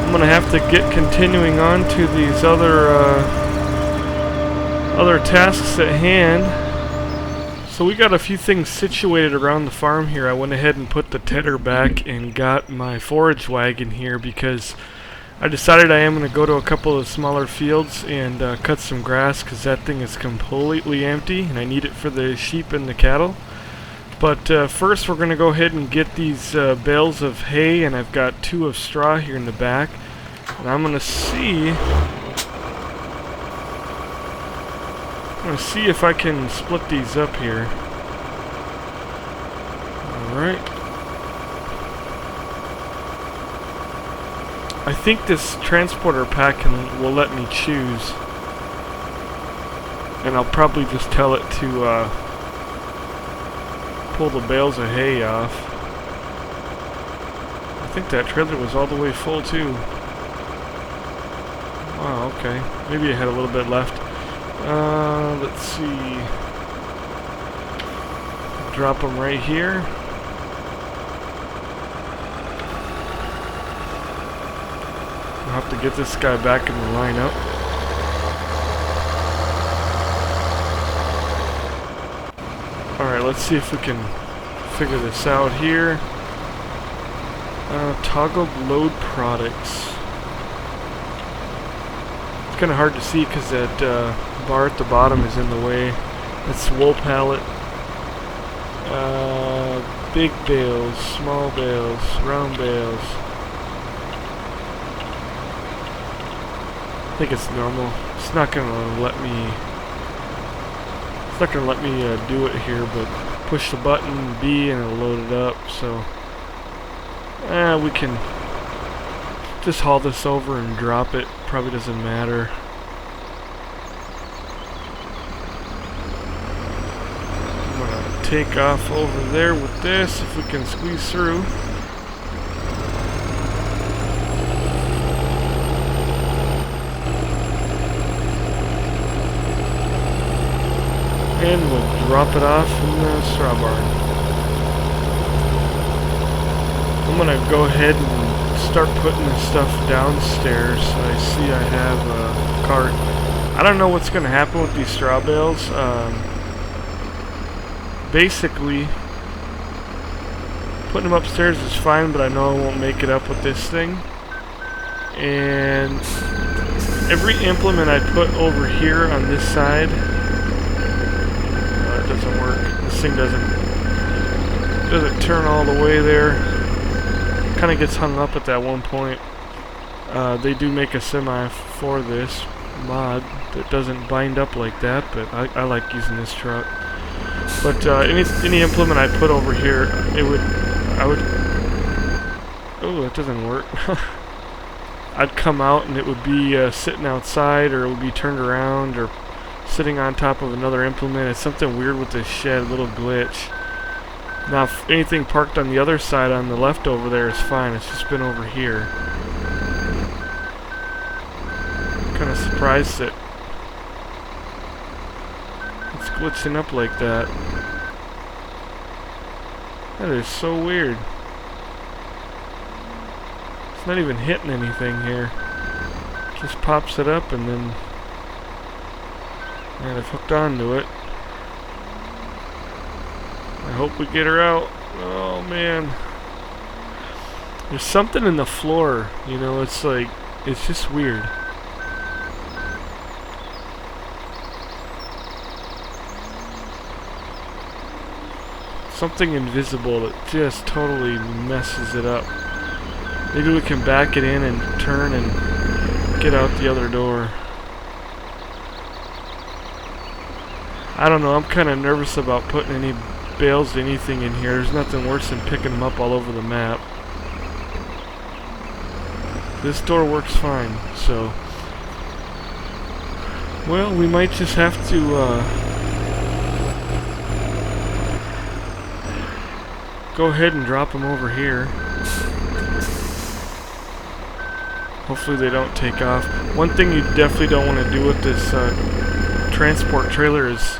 I'm going to have to get continuing on to these other tasks at hand. So we got a few things situated around the farm here. I went ahead and put the tedder back and got my forage wagon here because I decided I am going to go to a couple of smaller fields and cut some grass because that thing is completely empty and I need it for the sheep and the cattle. But first we're going to go ahead and get these bales of hay, and I've got 2 of straw here in the back. And I'm going to see if I can split these up here. Alright. I think this transporter pack will let me choose. And I'll probably just tell it to pull the bales of hay off. I think that trailer was all the way full too. Oh, okay. Maybe I had a little bit left. Let's see. Drop them right here. I'll have to get this guy back in the lineup. Alright, let's see if we can figure this out here. Toggled load products. It's kind of hard to see because that bar at the bottom is in the way. That's wool pallet. Big bales, small bales, round bales. I think it's normal. It's not gonna let me. It's not gonna let me do it here, but push the button B and it'll load it up. So we can just haul this over and drop it. Probably doesn't matter. I'm gonna take off over there with this if we can squeeze through. And we'll drop it off in the straw barn. I'm gonna go ahead and start putting this stuff downstairs. I see I have a cart. I don't know what's gonna happen with these straw bales. Basically, putting them upstairs is fine, but I know I won't make it up with this thing. And every implement I put over here on this side, doesn't work. This thing doesn't turn all the way there. Kind of gets hung up at that one point. They do make a semi for this mod that doesn't bind up like that, but I like using this truck. But any implement I put over here, I would. Oh, that doesn't work. I'd come out and it would be sitting outside, or it would be turned around, or sitting on top of another implement. It's something weird with this shed, a little glitch. Now, if anything parked on the other side on the left over there is fine. It's just been over here. I'm kind of surprised that it's glitching up like that. That is so weird. It's not even hitting anything here. Just pops it up and then. And I've hooked onto it. I hope we get her out. Oh man. There's something in the floor, you know, it's like, it's just weird. Something invisible that just totally messes it up. Maybe we can back it in and turn and get out the other door. I don't know, I'm kind of nervous about putting any bales or anything in here. There's nothing worse than picking them up all over the map. This door works fine, so... Well, we might just have to, go ahead and drop them over here. Hopefully they don't take off. One thing you definitely don't want to do with this transport trailer is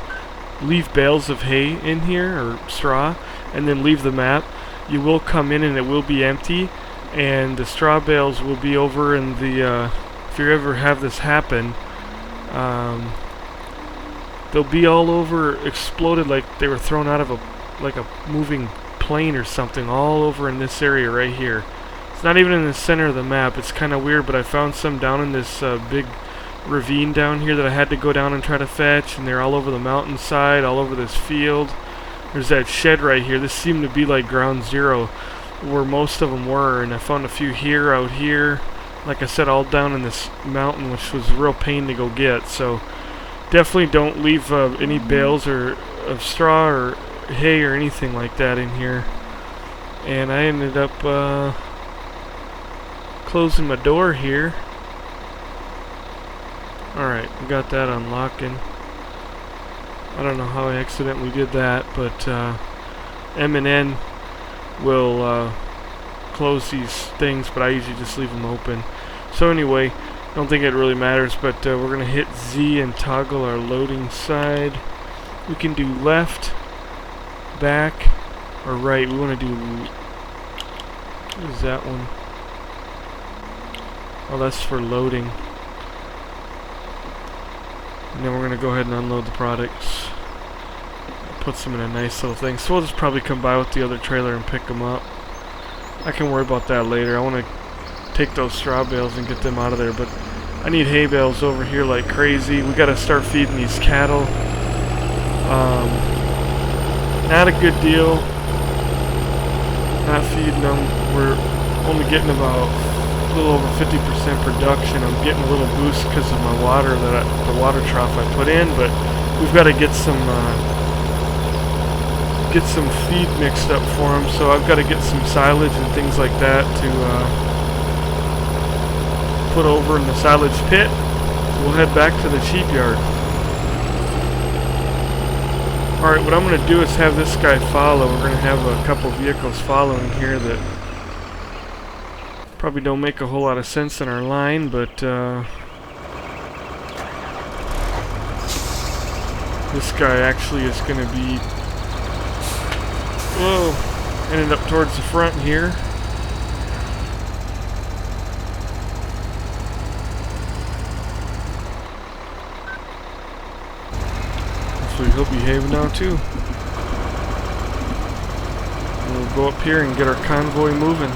leave bales of hay in here, or straw, and then leave the map. You will come in and it will be empty, and the straw bales will be over in the, if you ever have this happen, they'll be all over exploded like they were thrown out of a moving plane or something, all over in this area right here. It's not even in the center of the map. It's kind of weird, but I found some down in this big ravine down here that I had to go down and try to fetch, and they're all over the mountainside, all over this field. There's that shed right here. This seemed to be like ground zero where most of them were, and I found a few here, out here, like I said, all down in this mountain, which was a real pain to go get. So definitely don't leave any bales or of straw or hay or anything like that in here. And I ended up closing my door here. Alright, we got that unlocking. I don't know how I accidentally did that, but M&N will close these things, but I usually just leave them open. So anyway, I don't think it really matters, but we're going to hit Z and toggle our loading side. We can do left, back, or right. We want to do... What is that one? Oh, that's for loading. And then we're going to go ahead and unload the products. Put them in a nice little thing. So we'll just probably come by with the other trailer and pick them up. I can worry about that later. I want to take those straw bales and get them out of there, but I need hay bales over here like crazy. We got to start feeding these cattle. Not a good deal. Not feeding them. We're only getting about a little over 50% production. I'm getting a little boost because of my water, the water trough I put in, but we've got to get some feed mixed up for them. So I've got to get some silage and things like that to put over in the silage pit. So we'll head back to the sheep yard. Alright, what I'm going to do is have this guy follow. We're going to have a couple vehicles following here that probably don't make a whole lot of sense in our line, but this guy actually is going to be... Whoa! Ended up towards the front here. Hopefully he'll behave now too. And we'll go up here and get our convoy moving.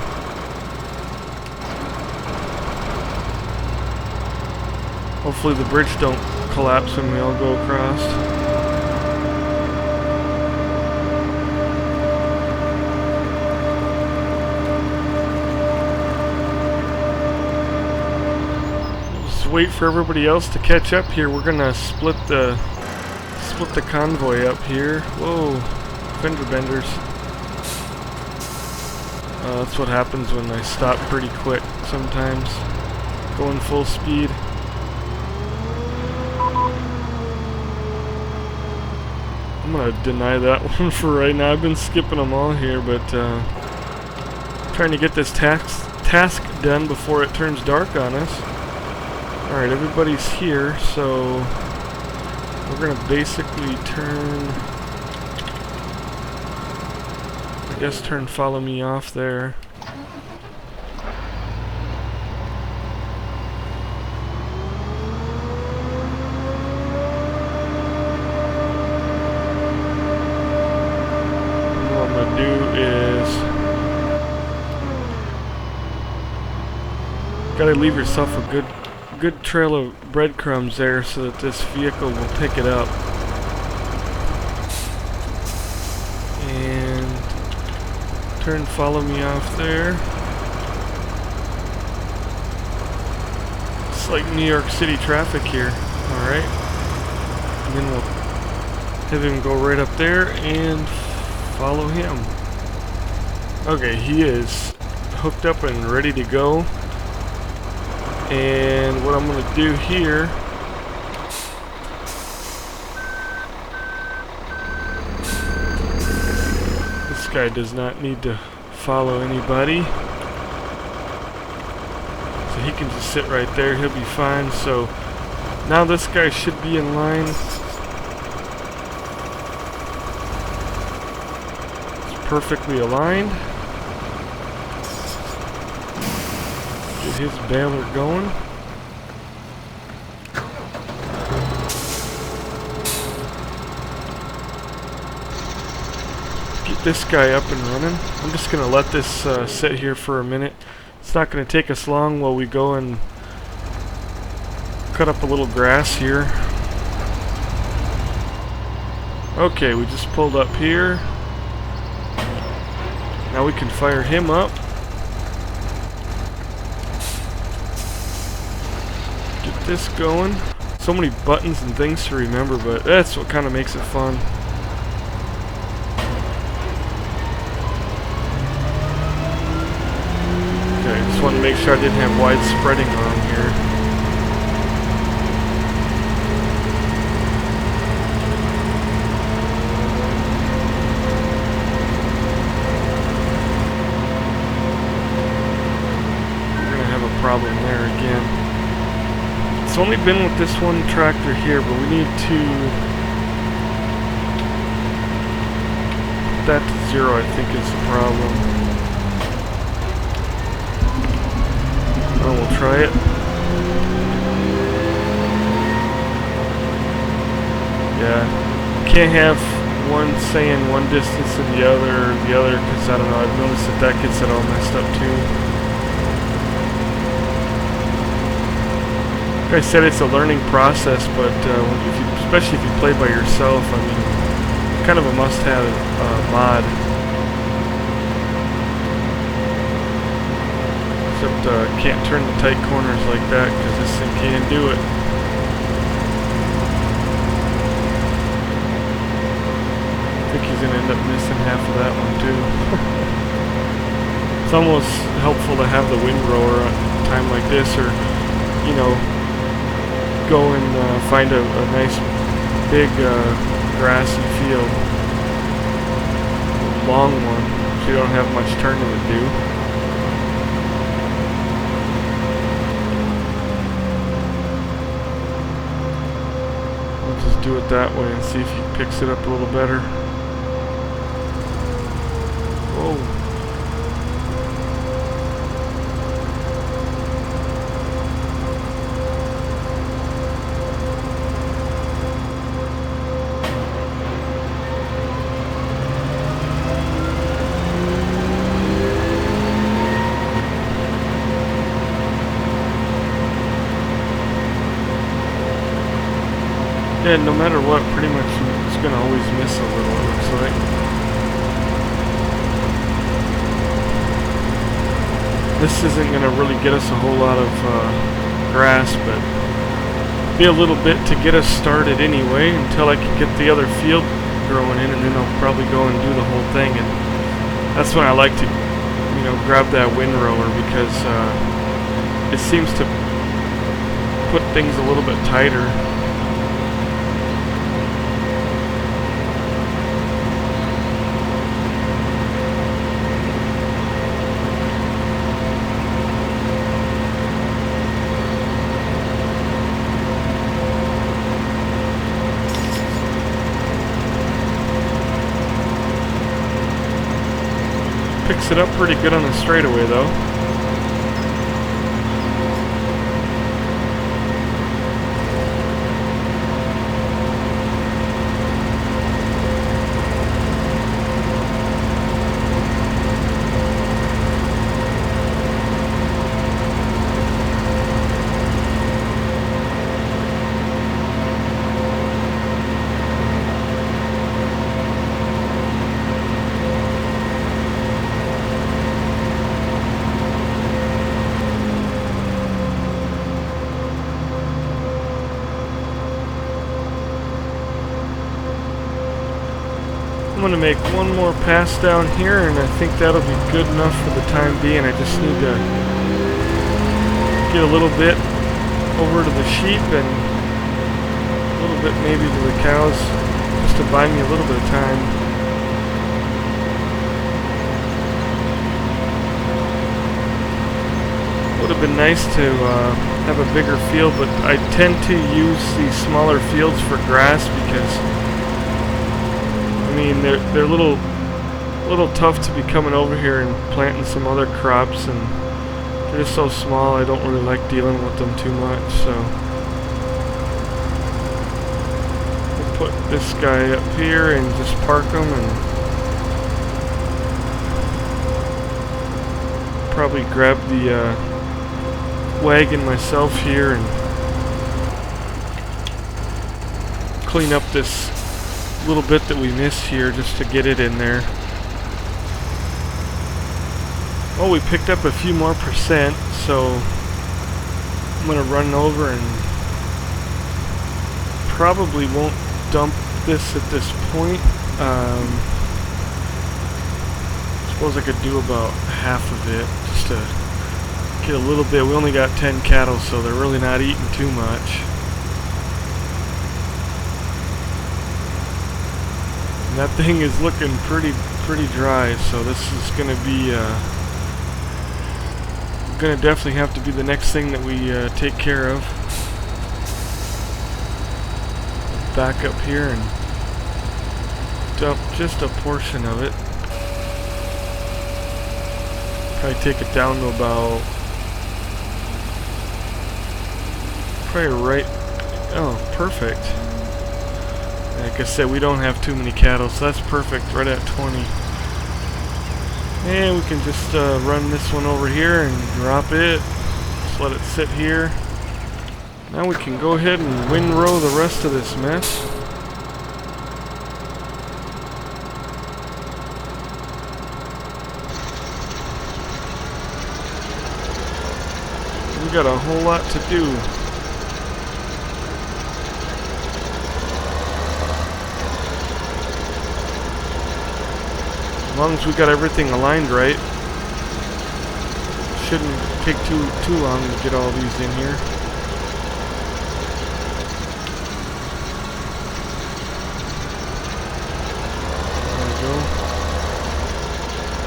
Hopefully the bridge don't collapse when we all go across. Just wait for everybody else to catch up here. We're gonna split the convoy up here. Whoa, fender benders. That's what happens when I stop pretty quick sometimes. Going full speed. I'm gonna deny that one for right now. I've been skipping them all here, but trying to get this task done before it turns dark on us. Alright, everybody's here, so we're gonna basically turn, I guess turn follow me off there. What I'm gonna do is, gotta leave yourself a good trail of breadcrumbs there so that this vehicle will pick it up. And turn follow me off there. It's like New York City traffic here. Alright. And then we'll Have him go right up there and follow him. Okay, he is hooked up and ready to go. And what I'm going to do here, this guy does not need to follow anybody. So he can just sit right there, he'll be fine. So now this guy should be in line. It's perfectly aligned. Get his baler going. Get this guy up and running. I'm just going to let this sit here for a minute. It's not going to take us long while we go and cut up a little grass here. Okay, we just pulled up here. Now we can fire him up. Get this going. So many buttons and things to remember, but that's what kind of makes it fun. Okay, just wanted to make sure I didn't have wide spreading on here. Problem there again. It's only been with this one tractor here, but we need to put that to 0, I think is the problem. Oh, we'll try it. Yeah, can't have one saying one distance and the other, because I don't know, I've noticed that gets it all messed up too. Like I said, it's a learning process, but especially if you play by yourself, I mean, kind of a must-have mod. Except can't turn the tight corners like that because this thing can't do it. I think he's gonna end up missing half of that one too. It's almost helpful to have the windrower at a time like this, or you know, go and find a nice big grassy field, long one, so you don't have much turning to do. We'll just do it that way and see if he picks it up a little better. Whoa. Yeah, no matter what, pretty much it's going to always miss a little, it looks like. This isn't going to really get us a whole lot of grass, but be a little bit to get us started anyway, until I can get the other field growing in, and then I'll probably go and do the whole thing. And that's when I like to, you know, grab that windrower, because it seems to put things a little bit tighter. Picks it up pretty good on the straightaway though. gonna make one more pass down here, and I think that'll be good enough for the time being. I just need to get a little bit over to the sheep and a little bit maybe to the cows, just to buy me a little bit of time. Would have been nice to have a bigger field, but I tend to use these smaller fields for grass because, I mean, they're a little tough to be coming over here and planting some other crops, and they're just so small. I don't really like dealing with them too much. So we'll put this guy up here and just park him, and probably grab the wagon myself here and clean up this little bit that we missed here just to get it in there. Oh, we picked up a few more percent, so I'm gonna run over and probably won't dump this at this point. Suppose I could do about half of it just to get a little bit. We only got 10 cattle, so they're really not eating too much. And that thing is looking pretty dry, so this is gonna be gonna definitely have to be the next thing that we take care of. Back up here and dump just a portion of it. Probably take it down to about right. Oh, perfect. Like I said, we don't have too many cattle, so that's perfect, right at 20. And we can just run this one over here and drop it. Just let it sit here. Now we can go ahead and windrow the rest of this mess. We got a whole lot to do. As long as we got everything aligned right, shouldn't take too long to get all these in here. There we go.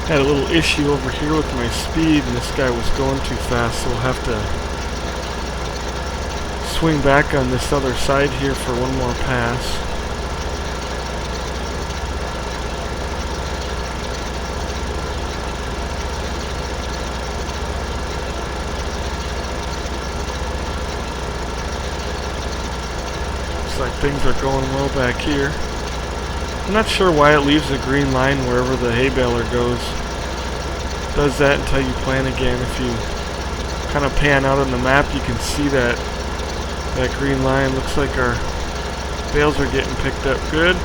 Had a little issue over here with my speed, and this guy was going too fast, so we'll have to swing back on this other side here for one more pass. Like things are going well back here. I'm not sure why it leaves a green line wherever the hay baler goes. It does that until you plant again. If you kind of pan out on the map, you can see that green line. Looks like our bales are getting picked up good.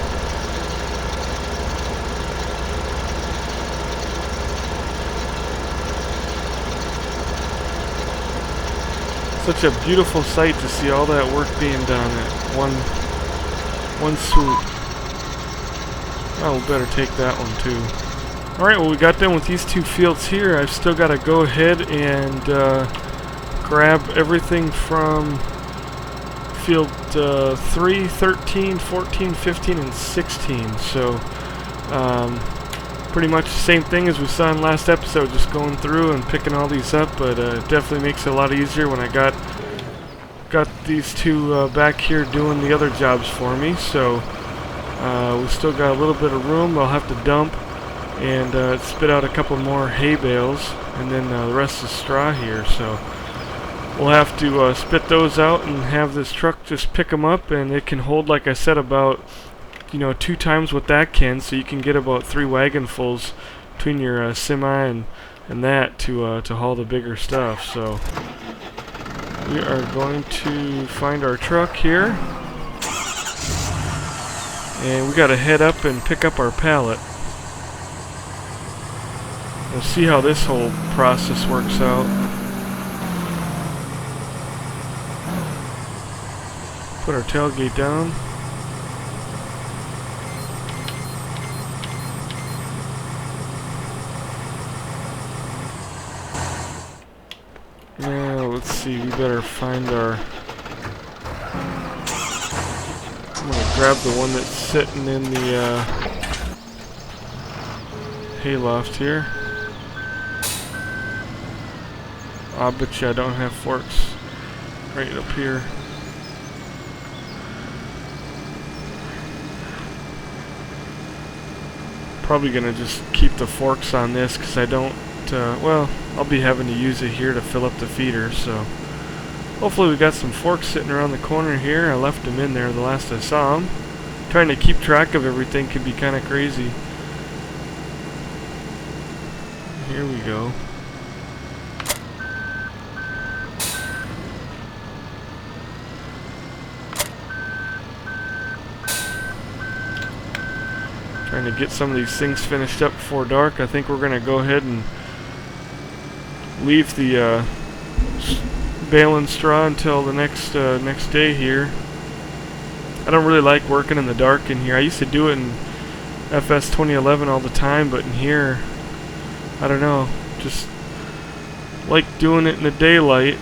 Such a beautiful sight to see all that work being done at one swoop. Oh, we better take that one too. Alright, well, we got done with these two fields here. I've still got to go ahead and grab everything from field 3, 13, 14, 15, and 16. So, pretty much the same thing as we saw in last episode, just going through and picking all these up, but it definitely makes it a lot easier when I got these two back here doing the other jobs for me. So we still got a little bit of room. I'll have to dump and spit out a couple more hay bales, and then the rest is straw here, so we'll have to spit those out and have this truck just pick them up, and it can hold, like I said, about 2 times what that can, so you can get about 3 wagonfuls between your semi and that to haul the bigger stuff. So we are going to find our truck here, and we got to head up and pick up our pallet. We'll see how this whole process works out. Put our tailgate down. let's see, we better find our... I'm gonna grab the one that's sitting in the hayloft here. I bet you I don't have forks right up here. Probably gonna just keep the forks on this because I don't, well, I'll be having to use it here to fill up the feeder, so hopefully we got some forks sitting around the corner here. I left them in there the last I saw them. Trying to keep track of everything can be kind of crazy. Here we go. Trying to get some of these things finished up before dark. I think we're going to go ahead and leave the bale and straw until the next day here. I don't really like working in the dark in here. I used to do it in FS 2011 all the time, but in here, I don't know. Just like doing it in the daylight.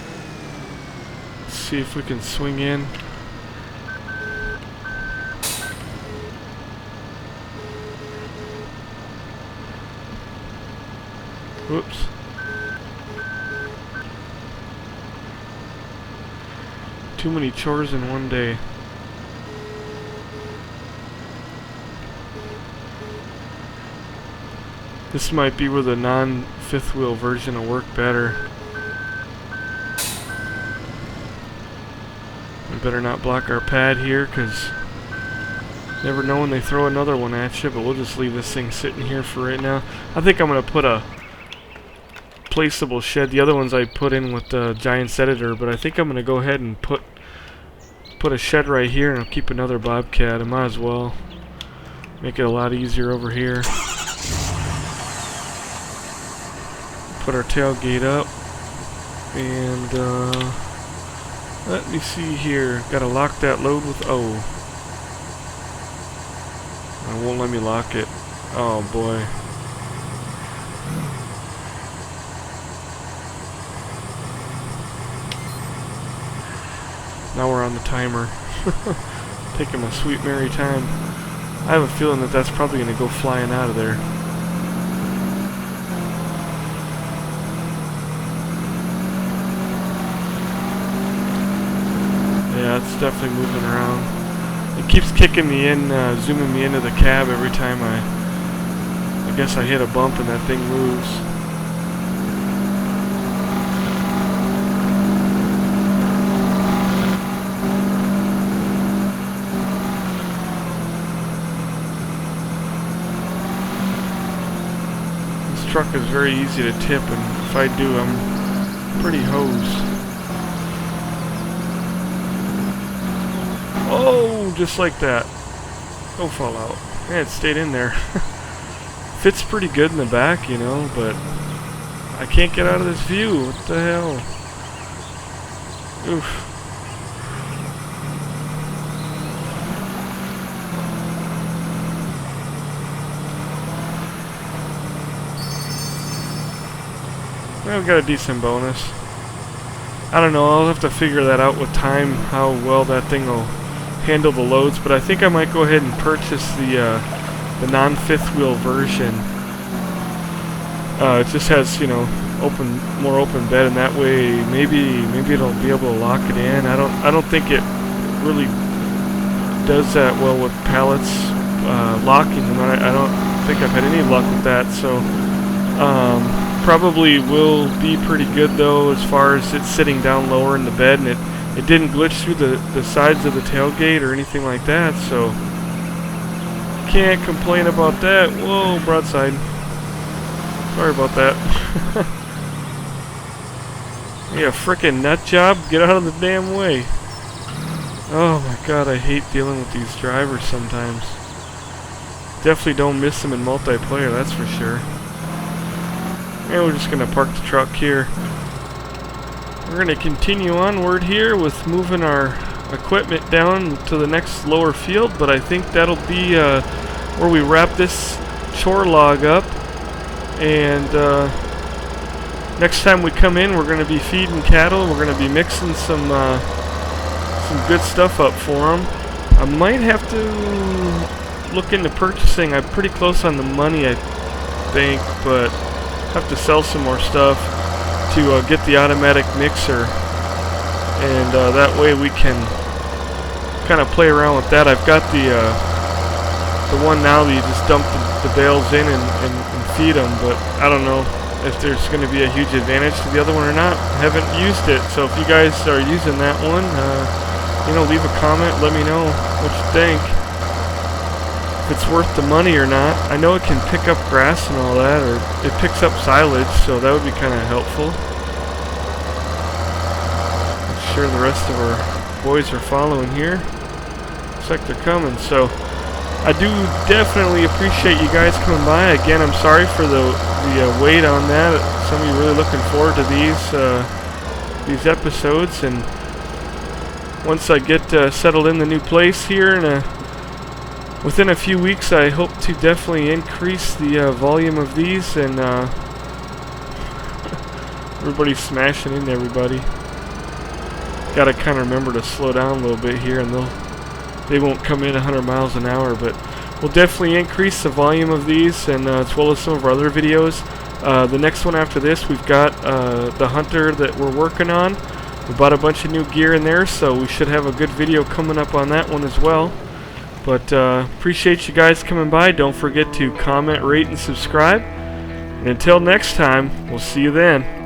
Let's see if we can swing in. Whoops. Too many chores in one day. This might be where the non-fifth wheel version will work better. We better not block our pad here, because never know when they throw another one at you, but we'll just leave this thing sitting here for right now. I think I'm going to put a placeable shed. The other ones I put in with the Giants editor, but I think I'm going to go ahead and put a shed right here, and I'll keep another Bobcat. I might as well make it a lot easier over here. Put our tailgate up, and let me see here. Gotta lock that load with O. It won't let me lock it. Oh boy. Now we're on the timer. Taking my sweet merry time. I have a feeling that that's probably gonna go flying out of there. Yeah, it's definitely moving around. It keeps kicking me in, zooming me into the cab every time I guess I hit a bump and that thing moves. This truck is very easy to tip, and if I do, I'm pretty hosed. Oh, just like that. Don't fall out. Yeah, it stayed in there. Fits pretty good in the back, you know, but I can't get out of this view. What the hell? Oof. Well, we got a decent bonus. I don't know, I'll have to figure that out with time, how well that thing will handle the loads, but I think I might go ahead and purchase the non-fifth wheel version. It just has, you know, more open bed, and that way maybe it'll be able to lock it in. I don't think it really does that well with pallets locking them. I don't think I've had any luck with that, so probably will be pretty good though as far as it sitting down lower in the bed, and it didn't glitch through the sides of the tailgate or anything like that, so can't complain about that. Whoa, broadside. Sorry about that. Hey, a frickin' nut job? Get out of the damn way. Oh my god, I hate dealing with these drivers sometimes. Definitely don't miss them in multiplayer, that's for sure. And we're just gonna park the truck here. We're going to continue onward here with moving our equipment down to the next lower field, but I think that'll be where we wrap this chore log up, and next time we come in, we're going to be feeding cattle. We're going to be mixing some good stuff up for them. I might have to look into purchasing. I'm pretty close on the money, I think, but have to sell some more stuff to get the automatic mixer, and that way we can kind of play around with that. I've got the one now that you just dump the bales in and feed them, but I don't know if there's going to be a huge advantage to the other one or not. I haven't used it, so if you guys are using that one, you know, leave a comment, let me know what you think, if it's worth the money or not. I know it can pick up grass and all that, or it picks up silage, so that would be kind of helpful. I'm sure the rest of our boys are following here. Looks like they're coming, so I do definitely appreciate you guys coming by. Again, I'm sorry for the wait on that. Some of you really looking forward to these episodes, and once I get settled in the new place here, and within a few weeks, I hope to definitely increase the volume of these, and everybody's smashing into everybody. Gotta kind of remember to slow down a little bit here, and they won't come in 100 miles an hour, but we'll definitely increase the volume of these, and as well as some of our other videos. The next one after this, we've got the Hunter that we're working on. We bought a bunch of new gear in there, so we should have a good video coming up on that one as well. But appreciate you guys coming by. Don't forget to comment, rate, and subscribe. And until next time, we'll see you then.